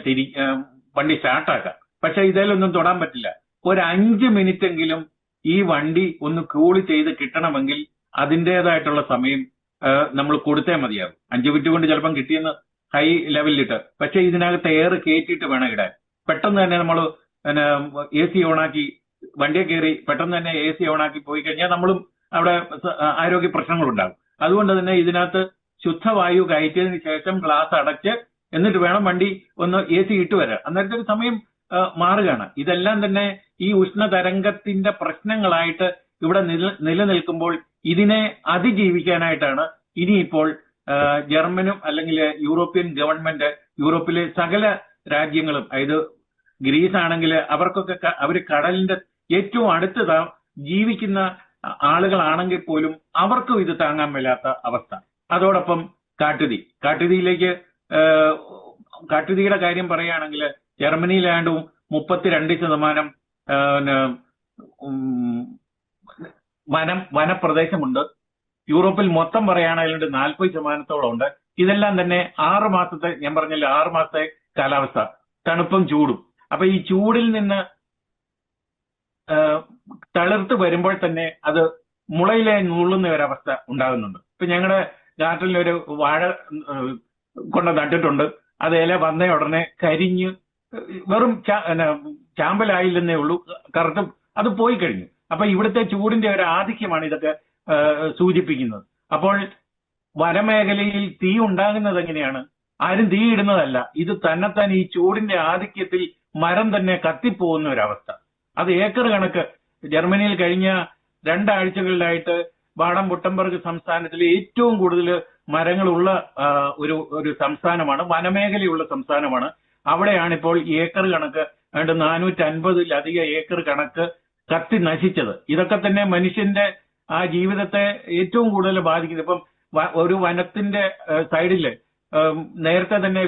വണ്ടി സ്റ്റാർട്ടാക്കാം. പക്ഷെ ഇതിലൊന്നും തൊടാൻ പറ്റില്ല. ഒരു 5 മിനിറ്റെങ്കിലും ഈ വണ്ടി ഒന്ന് കൂളി ചെയ്ത് കിട്ടണമെങ്കിൽ അതിൻ്റെതായിട്ടുള്ള സമയം നമ്മൾ കൊടുത്തേ മതിയാകും. 5 മിനിറ്റ് കൊണ്ട് ചിലപ്പം കിട്ടിയെന്ന് ഹൈ ലെവലിലിട്ട്, പക്ഷെ ഇതിനകത്ത് എയർ കയറ്റിയിട്ട് വേണം ഇടാൻ. പെട്ടെന്ന് തന്നെ നമ്മൾ AC ഓണാക്കി വണ്ടിയെ കയറി പെട്ടെന്ന് തന്നെ AC ഓണാക്കി പോയി കഴിഞ്ഞാൽ നമ്മളും അവിടെ ആരോഗ്യ പ്രശ്നങ്ങളുണ്ടാകും. അതുകൊണ്ട് തന്നെ ഇതിനകത്ത് ശുദ്ധവായു കയറ്റിയതിന് ശേഷം ഗ്ലാസ് അടച്ച് എന്നിട്ട് വേണം വണ്ടി ഒന്ന് AC ഇട്ട് വരാൻ. അന്നേരത്തെ സമയം മാറുകയാണ്. ഇതെല്ലാം തന്നെ ഈ ഉഷ്ണതരംഗത്തിന്റെ പ്രശ്നങ്ങളായിട്ട് ഇവിടെ നിലനിൽക്കുമ്പോൾ ഇതിനെ അതിജീവിക്കാനായിട്ടാണ് ഇനിയിപ്പോൾ ജർമ്മനും അല്ലെങ്കിൽ യൂറോപ്യൻ ഗവൺമെന്റ്, യൂറോപ്പിലെ സകല രാജ്യങ്ങളും, അതായത് ഗ്രീസ് ആണെങ്കിൽ അവർക്കൊക്കെ അവർ കടലിന്റെ ഏറ്റവും അടുത്ത് ജീവിക്കുന്ന ആളുകളാണെങ്കിൽ പോലും അവർക്കും ഇത് താങ്ങാൻ മേലാത്ത അവസ്ഥ. അതോടൊപ്പം കാട്ടുതീയുടെ കാര്യം പറയുകയാണെങ്കിൽ ജർമ്മനിയിലാണ്ട് 32% വനപ്രദേശമുണ്ട്. യൂറോപ്പിൽ മൊത്തം പറയുകയാണെങ്കിൽ 40% ഉണ്ട്. ഇതെല്ലാം തന്നെ 6 മാസത്തെ, ഞാൻ പറഞ്ഞില്ല 6 മാസത്തെ കാലാവസ്ഥ, തണുപ്പും ചൂടും. അപ്പൊ ഈ ചൂടിൽ നിന്ന് തളിർത്ത് വരുമ്പോൾ തന്നെ അത് മുളയിലെ നുള്ളുന്ന ഒരവസ്ഥ ഉണ്ടാകുന്നുണ്ട്. ഇപ്പൊ ഞങ്ങളുടെ നാട്ടിലൊരു വാഴ കൊണ്ട് നട്ടിട്ടുണ്ട്. അത് ഇല വന്ന ഉടനെ കരിഞ്ഞ് വെറും ചാമ്പലായില്ലെന്നേ ഉള്ളൂ, കറുത്ത് അത് പോയി കഴിഞ്ഞു. അപ്പൊ ഇവിടുത്തെ ചൂടിന്റെ ഒരു ആധിക്യമാണ് ഇതൊക്കെ സൂചിപ്പിക്കുന്നത്. അപ്പോൾ വനമേഖലയിൽ തീ ഉണ്ടാകുന്നത് എങ്ങനെയാണ്? ആരും തീ ഇടുന്നതല്ല. ഇത് തന്നെത്താൻ ഈ ചൂടിന്റെ ആധിക്യത്തിൽ മരം തന്നെ കത്തിപ്പോകുന്ന ഒരവസ്ഥ. അത് ഏക്കർ കണക്ക്. ജർമ്മനിയിൽ കഴിഞ്ഞ 2 ആഴ്ചകളിലായിട്ട് ബാഡൻ-വുട്ടംബർഗ് സംസ്ഥാനത്തിലെ ഏറ്റവും കൂടുതൽ മരങ്ങളുള്ള ഒരു സംസ്ഥാനമാണ്, വനമേഖലയുള്ള സംസ്ഥാനമാണ്. അവിടെയാണിപ്പോൾ ഏക്കർ കണക്ക് 450-ലധികം ഏക്കർ കണക്ക് കത്തി നശിച്ചത്. ഇതൊക്കെ തന്നെ മനുഷ്യന്റെ ആ ജീവിതത്തെ ഏറ്റവും കൂടുതൽ ബാധിക്കുന്നത്. ഇപ്പം ഒരു വനത്തിന്റെ സൈഡില് നേരത്തെ തന്നെ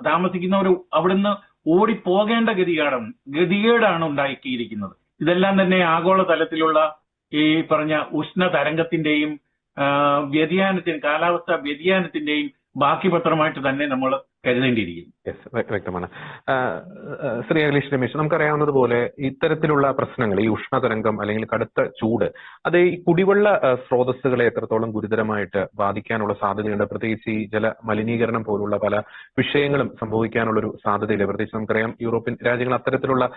താമസിക്കുന്നവർ അവിടുന്ന് ഓടിപ്പോകേണ്ട ഗതികേടാണ് ഉണ്ടാക്കിയിരിക്കുന്നത്. ഇതെല്ലാം തന്നെ ആഗോള തലത്തിലുള്ള ഈ പറഞ്ഞ ഉഷ്ണതരംഗത്തിന്റെയും കാലാവസ്ഥാ വ്യതിയാനത്തിന്റെയും ബാക്കി പത്രമായിട്ട് തന്നെ നമ്മൾ കരുതേണ്ടിയിരിക്കുന്നു. വ്യക്തമാണ്. ശ്രീ അഖിലേഷ് രമേശ്, നമുക്കറിയാവുന്നതുപോലെ ഇത്തരത്തിലുള്ള പ്രശ്നങ്ങൾ, ഈ ഉഷ്ണതരംഗം അല്ലെങ്കിൽ കടുത്ത ചൂട്, അത് ഈ കുടിവെള്ള സ്രോതസ്സുകളെ എത്രത്തോളം ഗുരുതരമായിട്ട് ബാധിക്കാനുള്ള സാധ്യതയുണ്ട്? പ്രത്യേകിച്ച് ഈ ജല മലിനീകരണം പോലുള്ള പല വിഷയങ്ങളും സംഭവിക്കാനുള്ള ഒരു സാധ്യതയില്ല. പ്രത്യേകിച്ച് നമുക്കറിയാം യൂറോപ്യൻ രാജ്യങ്ങൾ അത്തരത്തിലുള്ള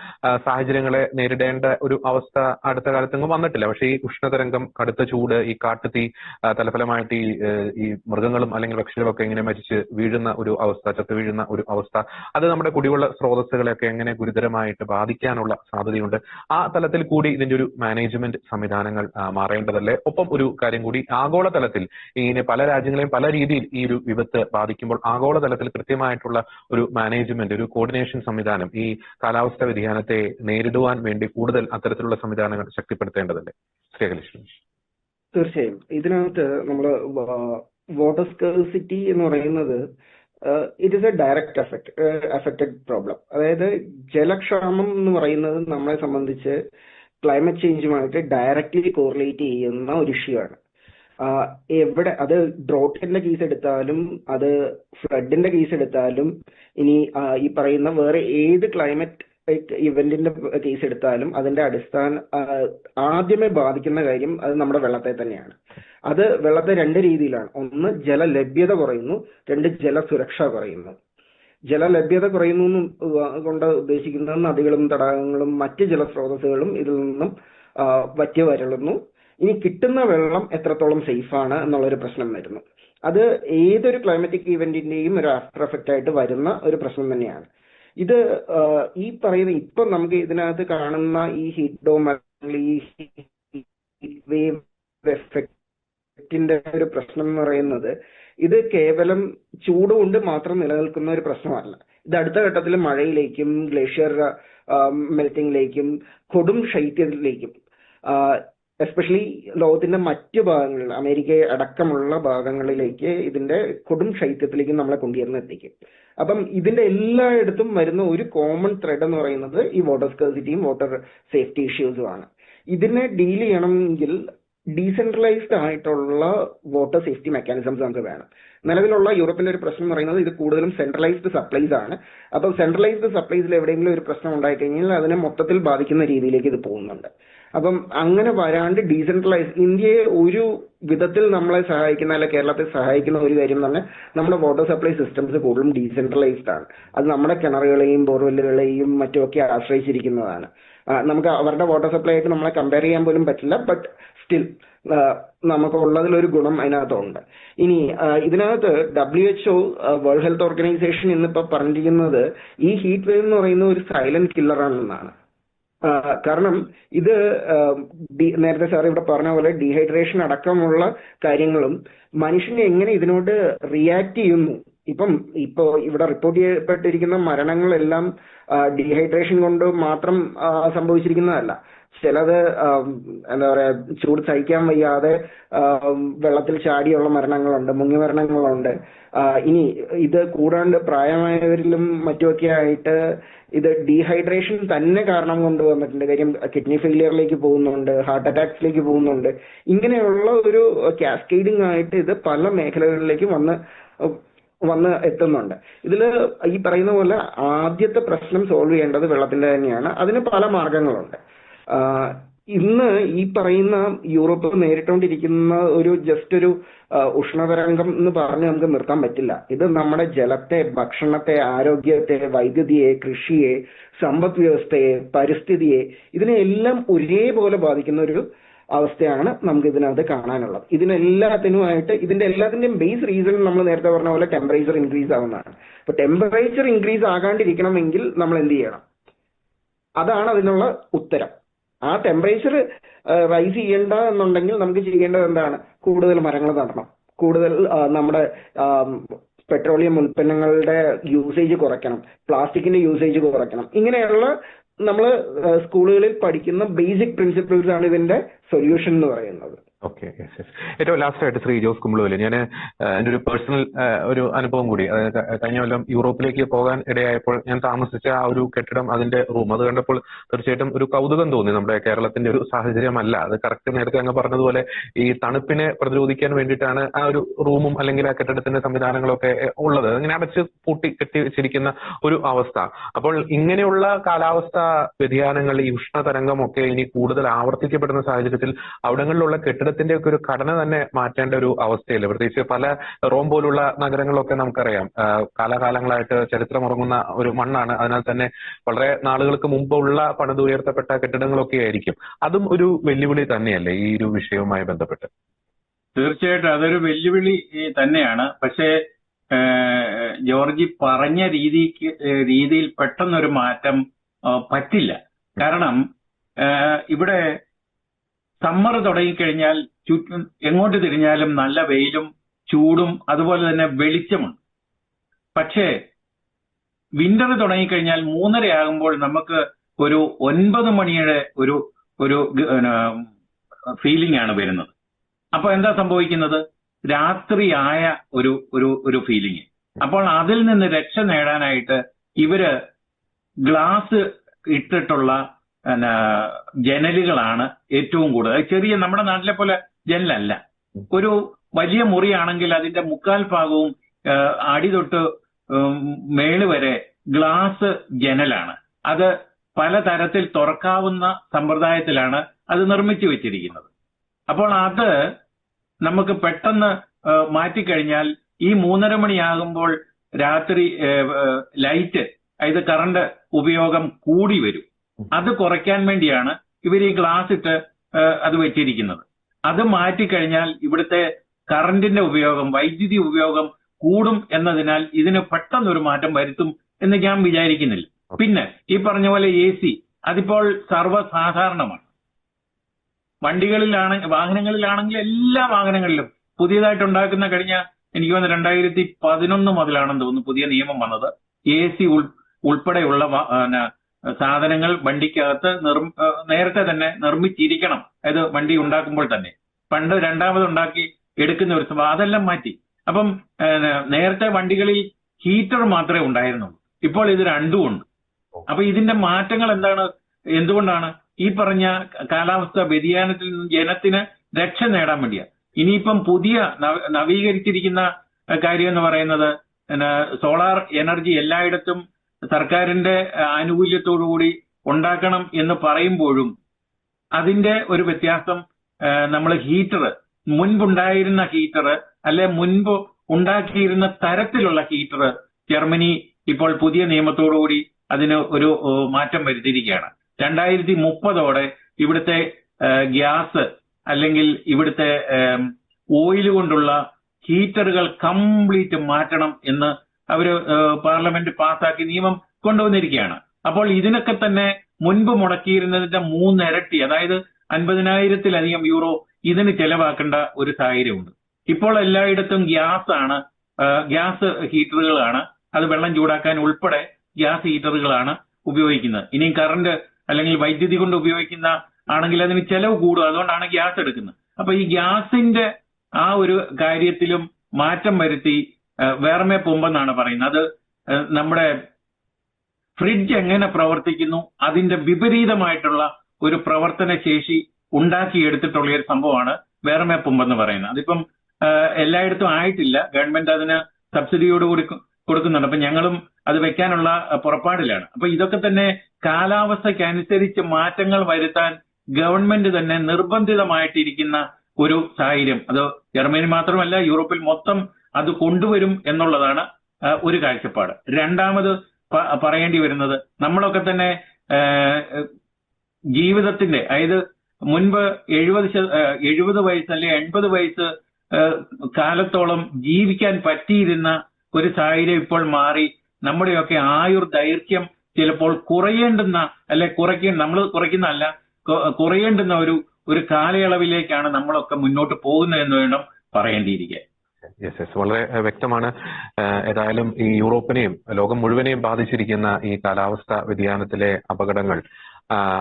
സാഹചര്യങ്ങളെ നേരിടേണ്ട ഒരു അവസ്ഥ അടുത്ത കാലത്തെങ്ങും വന്നിട്ടില്ല. പക്ഷേ ഈ ഉഷ്ണതരംഗം, കടുത്ത ചൂട്, ഈ കാട്ടുതീ, തലഫലമായിട്ട് ഈ മൃഗങ്ങളും അല്ലെങ്കിൽ പക്ഷികളൊക്കെ ഇങ്ങനെ മരിച്ച് വീഴുന്ന ഒരു അവസ്ഥ, ചത്തു വീഴുന്ന ഒരു അവസ്ഥ, അത് നമ്മുടെ കുടിവെള്ള സ്രോതസ്സുകളെയൊക്കെ എങ്ങനെ ഗുരുതരമായിട്ട് ബാധിക്കാനുള്ള സാധ്യതയുണ്ട്? ആ തലത്തിൽ കൂടി ഇതിന്റെ ഒരു മാനേജ്മെന്റ് സംവിധാനങ്ങൾ മാറേണ്ടതല്ലേ? ഒപ്പം ഒരു കാര്യം കൂടി, ആഗോളതലത്തിൽ ഇങ്ങനെ പല രാജ്യങ്ങളെയും പല രീതിയിൽ ഈ ഒരു വിപത്ത് ബാധിക്കുമ്പോൾ ആഗോളതലത്തിൽ കൃത്യമായിട്ടുള്ള ഒരു മാനേജ്മെന്റ്, ഒരു കോർഡിനേഷൻ സംവിധാനം ഈ കാലാവസ്ഥാ വ്യതിയാനത്തെ നേരിടുവാൻ വേണ്ടി കൂടുതൽ അത്തരത്തിലുള്ള സംവിധാനങ്ങൾ ശക്തിപ്പെടുത്തേണ്ടതല്ലേ? ശ്രീ അഖിലേഷ്. തീർച്ചയായും ഇതിനകത്ത് നമ്മൾ വാട്ടർ സ്കേഴ്സിറ്റി എന്ന് പറയുന്നത് it is A direct affected problem. അതായത് ജലക്ഷാമം എന്ന് പറയുന്നത് നമ്മളെ സംബന്ധിച്ച് ക്ലൈമറ്റ് ചേഞ്ചുമായിട്ട് ഡയറക്റ്റ്ലി കോറിലേറ്റ് ചെയ്യുന്ന ഒരു ഇഷ്യൂ ആണ്. എവിടെ അത് ഡ്രോട്ടിന്റെ കേസ് എടുത്താലും, അത് ഫ്ലഡിന്റെ കേസ് എടുത്താലും, ഇനി ഈ പറയുന്ന വേറെ ഏത് ക്ലൈമറ്റ് ഇവന്റിന്റെ കേസ് എടുത്താലും അതിന്റെ ആദ്യമേ ബാധിക്കുന്ന കാര്യം അത് നമ്മുടെ വെള്ളത്തെ തന്നെയാണ്. അത് വെള്ളത്തെ രണ്ട് രീതിയിലാണ്. ഒന്ന്, ജലലഭ്യത കുറയുന്നു. രണ്ട്, ജലസുരക്ഷ കുറയുന്നു. ജലലഭ്യത കുറയുന്നു കൊണ്ട് ഉദ്ദേശിക്കുന്നത് നദികളും തടാകങ്ങളും മറ്റ് ജലസ്രോതസ്സുകളും ഇതിൽ നിന്നും വറ്റി വരളുന്നു. ഇനി കിട്ടുന്ന വെള്ളം എത്രത്തോളം സേഫാണ് എന്നുള്ളൊരു പ്രശ്നം വരുന്നു. അത് ഏതൊരു ക്ലൈമറ്റിക് ഇവന്റിന്റെയും ഒരു ആഫ്റ്റർ എഫക്റ്റ് ആയിട്ട് വരുന്ന ഒരു പ്രശ്നം തന്നെയാണ്. ഇത് ഈ പറയുന്ന ഇപ്പം നമുക്ക് ഇതിനകത്ത് കാണുന്ന ഈ ഹീറ്റ് ഡോം അല്ലെങ്കിൽ ഈ ഹീറ്റ് വേവ് എഫക്റ്റിന്റെ ഒരു പ്രശ്നം എന്ന് പറയുന്നത് ഇത് കേവലം ചൂട് കൊണ്ട് മാത്രം നിലനിൽക്കുന്ന ഒരു പ്രശ്നമല്ല. ഇത് അടുത്ത ഘട്ടത്തിൽ മഴയിലേക്കും ഗ്ലേഷ്യർ മെൽറ്റിംഗിലേക്കും കൊടും ശൈത്യത്തിലേക്കും എസ്പെഷ്യലി ലോകത്തിന്റെ മറ്റു ഭാഗങ്ങളിൽ, അമേരിക്ക അടക്കമുള്ള ഭാഗങ്ങളിലേക്ക് ഇതിന്റെ കൊടും ശൈത്യത്തിലേക്ക് നമ്മളെ കൊണ്ടുവരുന്ന എത്തിക്കും. അപ്പം ഇതിന്റെ എല്ലായിടത്തും വരുന്ന ഒരു കോമൺ ത്രെഡ് എന്ന് പറയുന്നത് ഈ വാട്ടർ സ്കേഴ്സിറ്റിയും വാട്ടർ സേഫ്റ്റി ഇഷ്യൂസും ആണ്. ഇതിനെ ഡീൽ ചെയ്യണമെങ്കിൽ ഡീസെൻട്രലൈസ്ഡ് ആയിട്ടുള്ള വാട്ടർ സേഫ്റ്റി മെക്കാനിസംസ് നമുക്ക് വേണം. നിലവിലുള്ള യൂറോപ്പിന്റെ ഒരു പ്രശ്നം എന്ന് പറയുന്നത് ഇത് കൂടുതലും സെൻട്രലൈസ്ഡ് സപ്ലൈസ് ആണ്. അപ്പം സെൻട്രലൈസ്ഡ് സപ്ലൈസിൽ എവിടെയെങ്കിലും ഒരു പ്രശ്നം ഉണ്ടായിക്കഴിഞ്ഞാൽ അതിനെ മൊത്തത്തിൽ ബാധിക്കുന്ന രീതിയിലേക്ക് ഇത് പോകുന്നുണ്ട്. അപ്പം അങ്ങനെ വരാണ്ട് ഡീസെൻട്രലൈസ്, ഇന്ത്യയെ ഒരു വിധത്തിൽ നമ്മളെ സഹായിക്കുന്ന അല്ലെ കേരളത്തെ സഹായിക്കുന്ന ഒരു കാര്യം എന്ന് പറഞ്ഞാൽ നമ്മുടെ വാട്ടർ സപ്ലൈ സിസ്റ്റംസ് കൂടുതലും ഡീസെൻട്രലൈസ്ഡ് ആണ്. അത് നമ്മുടെ കിണറുകളെയും ബോർവെല്ലുകളെയും മറ്റുമൊക്കെ ആശ്രയിച്ചിരിക്കുന്നതാണ്. നമുക്ക് അവരുടെ വാട്ടർ സപ്ലൈ ആയിട്ട് നമ്മളെ കമ്പയർ ചെയ്യാൻ പോലും പറ്റില്ല. ബട്ട് സ്റ്റിൽ നമുക്ക് ഉള്ളതിലൊരു ഗുണം അതിനകത്തുണ്ട്. ഇനി ഇതിനകത്ത് WHO വേൾഡ് ഹെൽത്ത് ഓർഗനൈസേഷൻ ഇന്നിപ്പോ പറഞ്ഞിരിക്കുന്നത് ഈ ഹീറ്റ് വേവ് എന്ന് പറയുന്ന ഒരു സൈലന്റ് കില്ലറാണെന്നാണ്. കാരണം ഇത് നേരത്തെ സാർ ഇവിടെ പറഞ്ഞ പോലെ ഡീഹൈഡ്രേഷൻ അടക്കമുള്ള കാര്യങ്ങളും മനുഷ്യനെ എങ്ങനെ ഇതിനോട് റിയാക്ട് ചെയ്യുന്നു. ഇപ്പോ ഇവിടെ റിപ്പോർട്ട് ചെയ്യപ്പെട്ടിരിക്കുന്ന മരണങ്ങളെല്ലാം ഡീഹൈഡ്രേഷൻ കൊണ്ട് മാത്രം സംഭവിച്ചിരിക്കുന്നതല്ല. ചിലത് എന്താ പറയാ, ചൂട് സഹിക്കാൻ വയ്യാതെ വെള്ളത്തിൽ ചാടിയുള്ള മരണങ്ങളുണ്ട്, മുങ്ങി മരണങ്ങളുണ്ട്. ഇനി ഇത് കൂടാണ്ട് പ്രായമായവരിലും മറ്റുമൊക്കെ ആയിട്ട് ഇത് ഡീഹൈഡ്രേഷൻ തന്നെ കാരണം കൊണ്ടുവന്നിട്ടുണ്ട്. കാര്യം കിഡ്നി ഫെയിലിയറിലേക്ക് പോകുന്നുണ്ട്, ഹാർട്ട് അറ്റാക്സിലേക്ക് പോകുന്നുണ്ട്. ഇങ്ങനെയുള്ള ഒരു കാസ്കേഡിംഗ് ആയിട്ട് ഇത് പല മേഖലകളിലേക്ക് വന്ന് എത്തുന്നുണ്ട്. ഇതിൽ ഈ പറയുന്ന പോലെ ആദ്യത്തെ പ്രശ്നം സോൾവ് ചെയ്യേണ്ടത് വെള്ളത്തിന്റെ തന്നെയാണ്. അതിന് പല മാർഗങ്ങളുണ്ട്. ഇന്ന് ഈ പറയുന്ന യൂറോപ്പ് നേരിട്ടുകൊണ്ടിരിക്കുന്ന ഒരു ഉഷ്ണതരംഗം എന്ന് പറഞ്ഞ് നമുക്ക് നിർത്താൻ പറ്റില്ല. ഇത് നമ്മുടെ ജലത്തെ, ഭക്ഷണത്തെ, ആരോഗ്യത്തെ, വൈദ്യുതിയെ, കൃഷിയെ, സമ്പദ് വ്യവസ്ഥയെ, പരിസ്ഥിതിയെ, ഇതിനെല്ലാം ഒരേപോലെ ബാധിക്കുന്ന ഒരു അവസ്ഥയാണ് നമുക്ക് ഇതിനകത്ത് കാണാനുള്ളത്. ഇതിന്റെ എല്ലാത്തിന്റെയും ബേസ് റീസൺ നമ്മൾ നേരത്തെ പറഞ്ഞ പോലെ ടെമ്പറേച്ചർ ഇൻക്രീസ് ആവുന്നതാണ്. അപ്പൊ ടെമ്പറേച്ചർ ഇൻക്രീസ് ആകാണ്ടിരിക്കണമെങ്കിൽ നമ്മൾ എന്ത് ചെയ്യണം? അതാണ് അതിനുള്ള ഉത്തരം. ആ ടെമ്പറേച്ചർ റൈസ് ചെയ്യേണ്ട എന്നുണ്ടെങ്കിൽ നമുക്ക് ചെയ്യേണ്ടത് എന്താണ്? കൂടുതൽ മരങ്ങൾ നടണം, കൂടുതൽ നമ്മുടെ പെട്രോളിയം ഉൽപ്പന്നങ്ങളുടെ യൂസേജ് കുറയ്ക്കണം, പ്ലാസ്റ്റിക്കിന്റെ യൂസേജ് കുറയ്ക്കണം. ഇങ്ങനെയുള്ള നമ്മൾ സ്കൂളുകളിൽ പഠിക്കുന്ന ബേസിക് പ്രിൻസിപ്പിൾസ് ആണ് ഇതിന്റെ സൊല്യൂഷൻ എന്ന് പറയുന്നത്. Okay, yes yes. ഏറ്റവും ലാസ്റ്റ് ആയിട്ട് ശ്രീ ജോസ് കുമ്പളൂല് ഞാൻ എൻ്റെ ഒരു പേഴ്സണൽ ഒരു അനുഭവം കൂടി, അതായത് കഴിഞ്ഞ കൊല്ലം യൂറോപ്പിലേക്ക് പോകാൻ ഇടയായപ്പോൾ ഞാൻ താമസിച്ച ആ ഒരു കെട്ടിടം, അതിന്റെ റൂം, അത് കണ്ടപ്പോൾ തീർച്ചയായിട്ടും ഒരു കൗതുകം തോന്നി. നമ്മുടെ കേരളത്തിന്റെ ഒരു സാഹചര്യമല്ല അത്. കറക്റ്റ് നേരത്തെ അങ്ങ് പറഞ്ഞതുപോലെ ഈ തണുപ്പിനെ പ്രതിരോധിക്കാൻ വേണ്ടിയിട്ടാണ് ആ ഒരു റൂമും അല്ലെങ്കിൽ ആ കെട്ടിടത്തിന്റെ സംവിധാനങ്ങളൊക്കെ ഉള്ളത്. അങ്ങനെ അടച്ച് പൂട്ടി കെട്ടി വെച്ചിരിക്കുന്ന ഒരു അവസ്ഥ. അപ്പോൾ ഇങ്ങനെയുള്ള കാലാവസ്ഥ വ്യതിയാനങ്ങൾ, ഈ ഉഷ്ണതരംഗമൊക്കെ ഇനി കൂടുതൽ ആവർത്തിക്കപ്പെടുന്ന സാഹചര്യത്തിൽ അവിടങ്ങളിലുള്ള കെട്ടിടത്തിന്റെ ഒക്കെ ഒരു ഘടന തന്നെ മാറ്റേണ്ട ഒരു അവസ്ഥയില്ല. പ്രത്യേകിച്ച് പല റോം പോലുള്ള നഗരങ്ങളൊക്കെ നമുക്കറിയാം, കാലാകാലങ്ങളായിട്ട് ചരിത്രമുറങ്ങുന്ന ഒരു മണ്ണാണ്. അതിനാൽ തന്നെ വളരെ നാളുകൾക്ക് മുമ്പുള്ള പണിതുയർത്തപ്പെട്ട കെട്ടിടങ്ങളൊക്കെ ആയിരിക്കും. അതും ഒരു വെല്ലുവിളി തന്നെയല്ലേ ഈ ഒരു വിഷയവുമായി ബന്ധപ്പെട്ട്? തീർച്ചയായിട്ടും അതൊരു വെല്ലുവിളി തന്നെയാണ്. പക്ഷേ ജോർജി പറഞ്ഞ രീതിയിൽ പെട്ടെന്നൊരു മാറ്റം പറ്റില്ല. കാരണം ഇവിടെ സമ്മർ തുടങ്ങിക്കഴിഞ്ഞാൽ ചുറ്റും എങ്ങോട്ട് തിരിഞ്ഞാലും നല്ല വെയിലും ചൂടും അതുപോലെ തന്നെ വെളിച്ചമുണ്ട്. പക്ഷേ വിന്റർ തുടങ്ങിക്കഴിഞ്ഞാൽ 3:30 ആകുമ്പോൾ നമുക്ക് ഒരു 9 മണിയുടെ ഒരു ഫീലിംഗ് ആണ് വരുന്നത്. അപ്പൊ എന്താ സംഭവിക്കുന്നത്? രാത്രിയായ ഒരു ഫീലിംഗ്. അപ്പോൾ അതിൽ നിന്ന് രക്ഷ നേടാനായിട്ട് ഇവര് ഗ്ലാസ് ഇട്ടിട്ടുള്ള ജനലുകളാണ് ഏറ്റവും കൂടുതൽ. ചെറിയ നമ്മുടെ നാട്ടിലെ പോലെ ജനലല്ല. ഒരു വലിയ മുറിയാണെങ്കിൽ അതിന്റെ 3/4 ഭാഗവും അടി തൊട്ട് മേള് വരെ ഗ്ലാസ് ജനലാണ്. അത് പലതരത്തിൽ തുറക്കാവുന്ന സമ്പ്രദായത്തിലാണ് അത് നിർമ്മിച്ചു വെച്ചിരിക്കുന്നത്. അപ്പോൾ അത് നമുക്ക് പെട്ടെന്ന് മാറ്റിക്കഴിഞ്ഞാൽ ഈ 3:30 മണിയാകുമ്പോൾ രാത്രി ലൈറ്റ്, അതായത് കറണ്ട് ഉപയോഗം കൂടി വരും. അത് കുറയ്ക്കാൻ വേണ്ടിയാണ് ഇവർ ഈ ഗ്ലാസ് ഇട്ട് അത് വെച്ചിരിക്കുന്നത്. അത് മാറ്റിക്കഴിഞ്ഞാൽ ഇവിടുത്തെ കറണ്ടിന്റെ ഉപയോഗം, വൈദ്യുതി ഉപയോഗം കൂടും എന്നതിനാൽ ഇതിന് പെട്ടെന്നൊരു മാറ്റം വരുത്തും എന്ന് ഞാൻ വിചാരിക്കുന്നില്ല. പിന്നെ ഈ പറഞ്ഞ പോലെ AC അതിപ്പോൾ സർവ്വസാധാരണമാണ്. വാഹനങ്ങളിലാണെങ്കിൽ എല്ലാ വാഹനങ്ങളിലും പുതിയതായിട്ടുണ്ടാക്കുന്ന എനിക്ക് തോന്നുന്നു 2011 മുതലാണെന്ന് തോന്നുന്നു പുതിയ നിയമം വന്നത്. AC ഉൾപ്പെടെയുള്ള സാധനങ്ങൾ വണ്ടിക്കകത്ത് നേരത്തെ തന്നെ നിർമ്മിച്ചിരിക്കണം. അതായത് വണ്ടി ഉണ്ടാക്കുമ്പോൾ തന്നെ. പണ്ട് രണ്ടാമത് ഉണ്ടാക്കി എടുക്കുന്ന ഒരു സംഭവം, അതെല്ലാം മാറ്റി. അപ്പം നേരത്തെ വണ്ടികളിൽ ഹീറ്റർ മാത്രമേ ഉണ്ടായിരുന്നുള്ളൂ. ഇപ്പോൾ ഇത് രണ്ടും ഉണ്ട്. അപ്പൊ ഇതിന്റെ മാറ്റങ്ങൾ എന്തുകൊണ്ടാണ്? ഈ പറഞ്ഞ കാലാവസ്ഥ വ്യതിയാനത്തിൽ നിന്ന് ജനത്തിന് രക്ഷ നേടാൻ വേണ്ടിയാണ്. ഇനിയിപ്പം പുതിയ നവീകരിച്ചിരിക്കുന്ന കാര്യം എന്ന് പറയുന്നത് സോളാർ എനർജി എല്ലായിടത്തും സർക്കാരിന്റെ ആനുകൂല്യത്തോടുകൂടി ഉണ്ടാക്കണം എന്ന് പറയുമ്പോഴും അതിന്റെ ഒരു വ്യത്യാസം, നമ്മൾ മുൻപുണ്ടായിരുന്ന ഹീറ്റർ അല്ലെ മുൻപ് ഉണ്ടാക്കിയിരുന്ന തരത്തിലുള്ള ഹീറ്റർ ജർമ്മനി ഇപ്പോൾ പുതിയ നിയമത്തോടുകൂടി അതിന് ഒരു മാറ്റം വരുത്തിയിരിക്കുകയാണ്. 2030 ഇവിടുത്തെ ഗ്യാസ് അല്ലെങ്കിൽ ഇവിടുത്തെ ഓയിൽ കൊണ്ടുള്ള ഹീറ്ററുകൾ കംപ്ലീറ്റ് മാറ്റണം എന്ന് അവര് പാർലമെന്റ് പാസ്സാക്കി നിയമം കൊണ്ടുവന്നിരിക്കുകയാണ്. അപ്പോൾ ഇതിനൊക്കെ തന്നെ മുൻപ് മുടക്കിയിരുന്നതിന്റെ 3 ഇരട്ടി, അതായത് 50,000-ലധികം യൂറോ ഇതിന് ചെലവാക്കേണ്ട ഒരു സാഹചര്യമുണ്ട്. ഇപ്പോൾ എല്ലായിടത്തും ഗ്യാസ് ഹീറ്ററുകളാണ്. അത് വെള്ളം ചൂടാക്കാൻ ഉൾപ്പെടെ ഗ്യാസ് ഹീറ്ററുകളാണ് ഉപയോഗിക്കുന്നത്. ഇനിയും കറണ്ട് അല്ലെങ്കിൽ വൈദ്യുതി കൊണ്ട് ഉപയോഗിക്കുന്ന ആണെങ്കിൽ അതിന് ചെലവ് കൂടും. അതുകൊണ്ടാണ് ഗ്യാസ് എടുക്കുന്നത്. അപ്പൊ ഈ ഗ്യാസിന്റെ ആ ഒരു കാര്യത്തിലും മാറ്റം വരുത്തി വേർമെ പമ്പെന്നാണ് പറയുന്നത്. അത് നമ്മുടെ ഫ്രിഡ്ജ് എങ്ങനെ പ്രവർത്തിക്കുന്നു അതിന്റെ വിപരീതമായിട്ടുള്ള ഒരു പ്രവർത്തന ശേഷി ഉണ്ടാക്കിയെടുത്തിട്ടുള്ള ഒരു സംഭവമാണ് വേർമെ പമ്പെന്ന് പറയുന്നത്. അതിപ്പം എല്ലായിടത്തും ആയിട്ടില്ല. ഗവൺമെന്റ് അതിന് സബ്സിഡിയോടുകൂടി കൊടുക്കുന്നുണ്ട്. അപ്പൊ ഞങ്ങളും അത് വെക്കാനുള്ള പുറപ്പാടിലാണ്. അപ്പൊ ഇതൊക്കെ തന്നെ കാലാവസ്ഥയ്ക്കനുസരിച്ച് മാറ്റങ്ങൾ വരുത്താൻ ഗവൺമെന്റ് തന്നെ നിർബന്ധിതമായിട്ടിരിക്കുന്ന ഒരു സാഹചര്യം. അത് ജർമ്മനി മാത്രമല്ല, യൂറോപ്പിൽ മൊത്തം അത് കൊണ്ടുവരും എന്നുള്ളതാണ് ഒരു കാഴ്ചപ്പാട്. രണ്ടാമത് പറയേണ്ടി വരുന്നത്, നമ്മളൊക്കെ തന്നെ ജീവിതത്തിന്റെ, അതായത് മുൻപ് 70 വയസ്സ് അല്ലെങ്കിൽ 80 വയസ്സ് കാലത്തോളം ജീവിക്കാൻ പറ്റിയിരുന്ന ഒരു സാഹചര്യം ഇപ്പോൾ മാറി. നമ്മുടെയൊക്കെ ആയുർ ദൈർഘ്യം ചിലപ്പോൾ കുറയേണ്ടുന്ന ഒരു കാലയളവിലേക്കാണ് നമ്മളൊക്കെ മുന്നോട്ട് പോകുന്നതെന്ന് വേണം പറയേണ്ടിയിരിക്കുക. വളരെ വ്യക്തമാണ്. ഏതായാലും ഈ യൂറോപ്പിനെയും ലോകം മുഴുവനെയും ബാധിച്ചിരിക്കുന്ന ഈ കാലാവസ്ഥ വ്യതിയാനത്തിലെ അപകടങ്ങൾ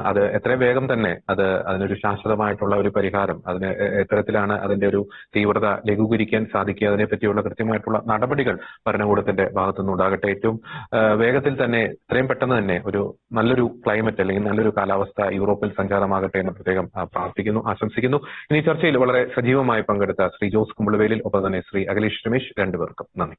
അത് എത്രയും വേഗം തന്നെ അതിനൊരു ശാശ്വതമായിട്ടുള്ള ഒരു പരിഹാരം, അതിന് എത്തരത്തിലാണ് അതിന്റെ ഒരു തീവ്രത ലഘൂകരിക്കാൻ സാധിക്കുക, അതിനെ പറ്റിയുള്ള കൃത്യമായിട്ടുള്ള നടപടികൾ ഭരണകൂടത്തിന്റെ ഭാഗത്തുനിന്ന് ഉണ്ടാകട്ടെ. ഏറ്റവും വേഗത്തിൽ തന്നെ എത്രയും പെട്ടെന്ന് തന്നെ ഒരു നല്ലൊരു ക്ലൈമറ്റ് അല്ലെങ്കിൽ നല്ലൊരു കാലാവസ്ഥ യൂറോപ്പിൽ സംജാതമാകട്ടെ എന്ന് പ്രത്യേകം പ്രാർത്ഥിക്കുന്നു, ആശംസിക്കുന്നു. ഇനി ചർച്ചയിൽ വളരെ സജീവമായി പങ്കെടുത്ത ശ്രീ ജോസ് കുമ്പളവേലിൽ, ഒപ്പം തന്നെ ശ്രീ അഖിലേഷ് രമേശ്, രണ്ടുപേർക്കും നന്ദി.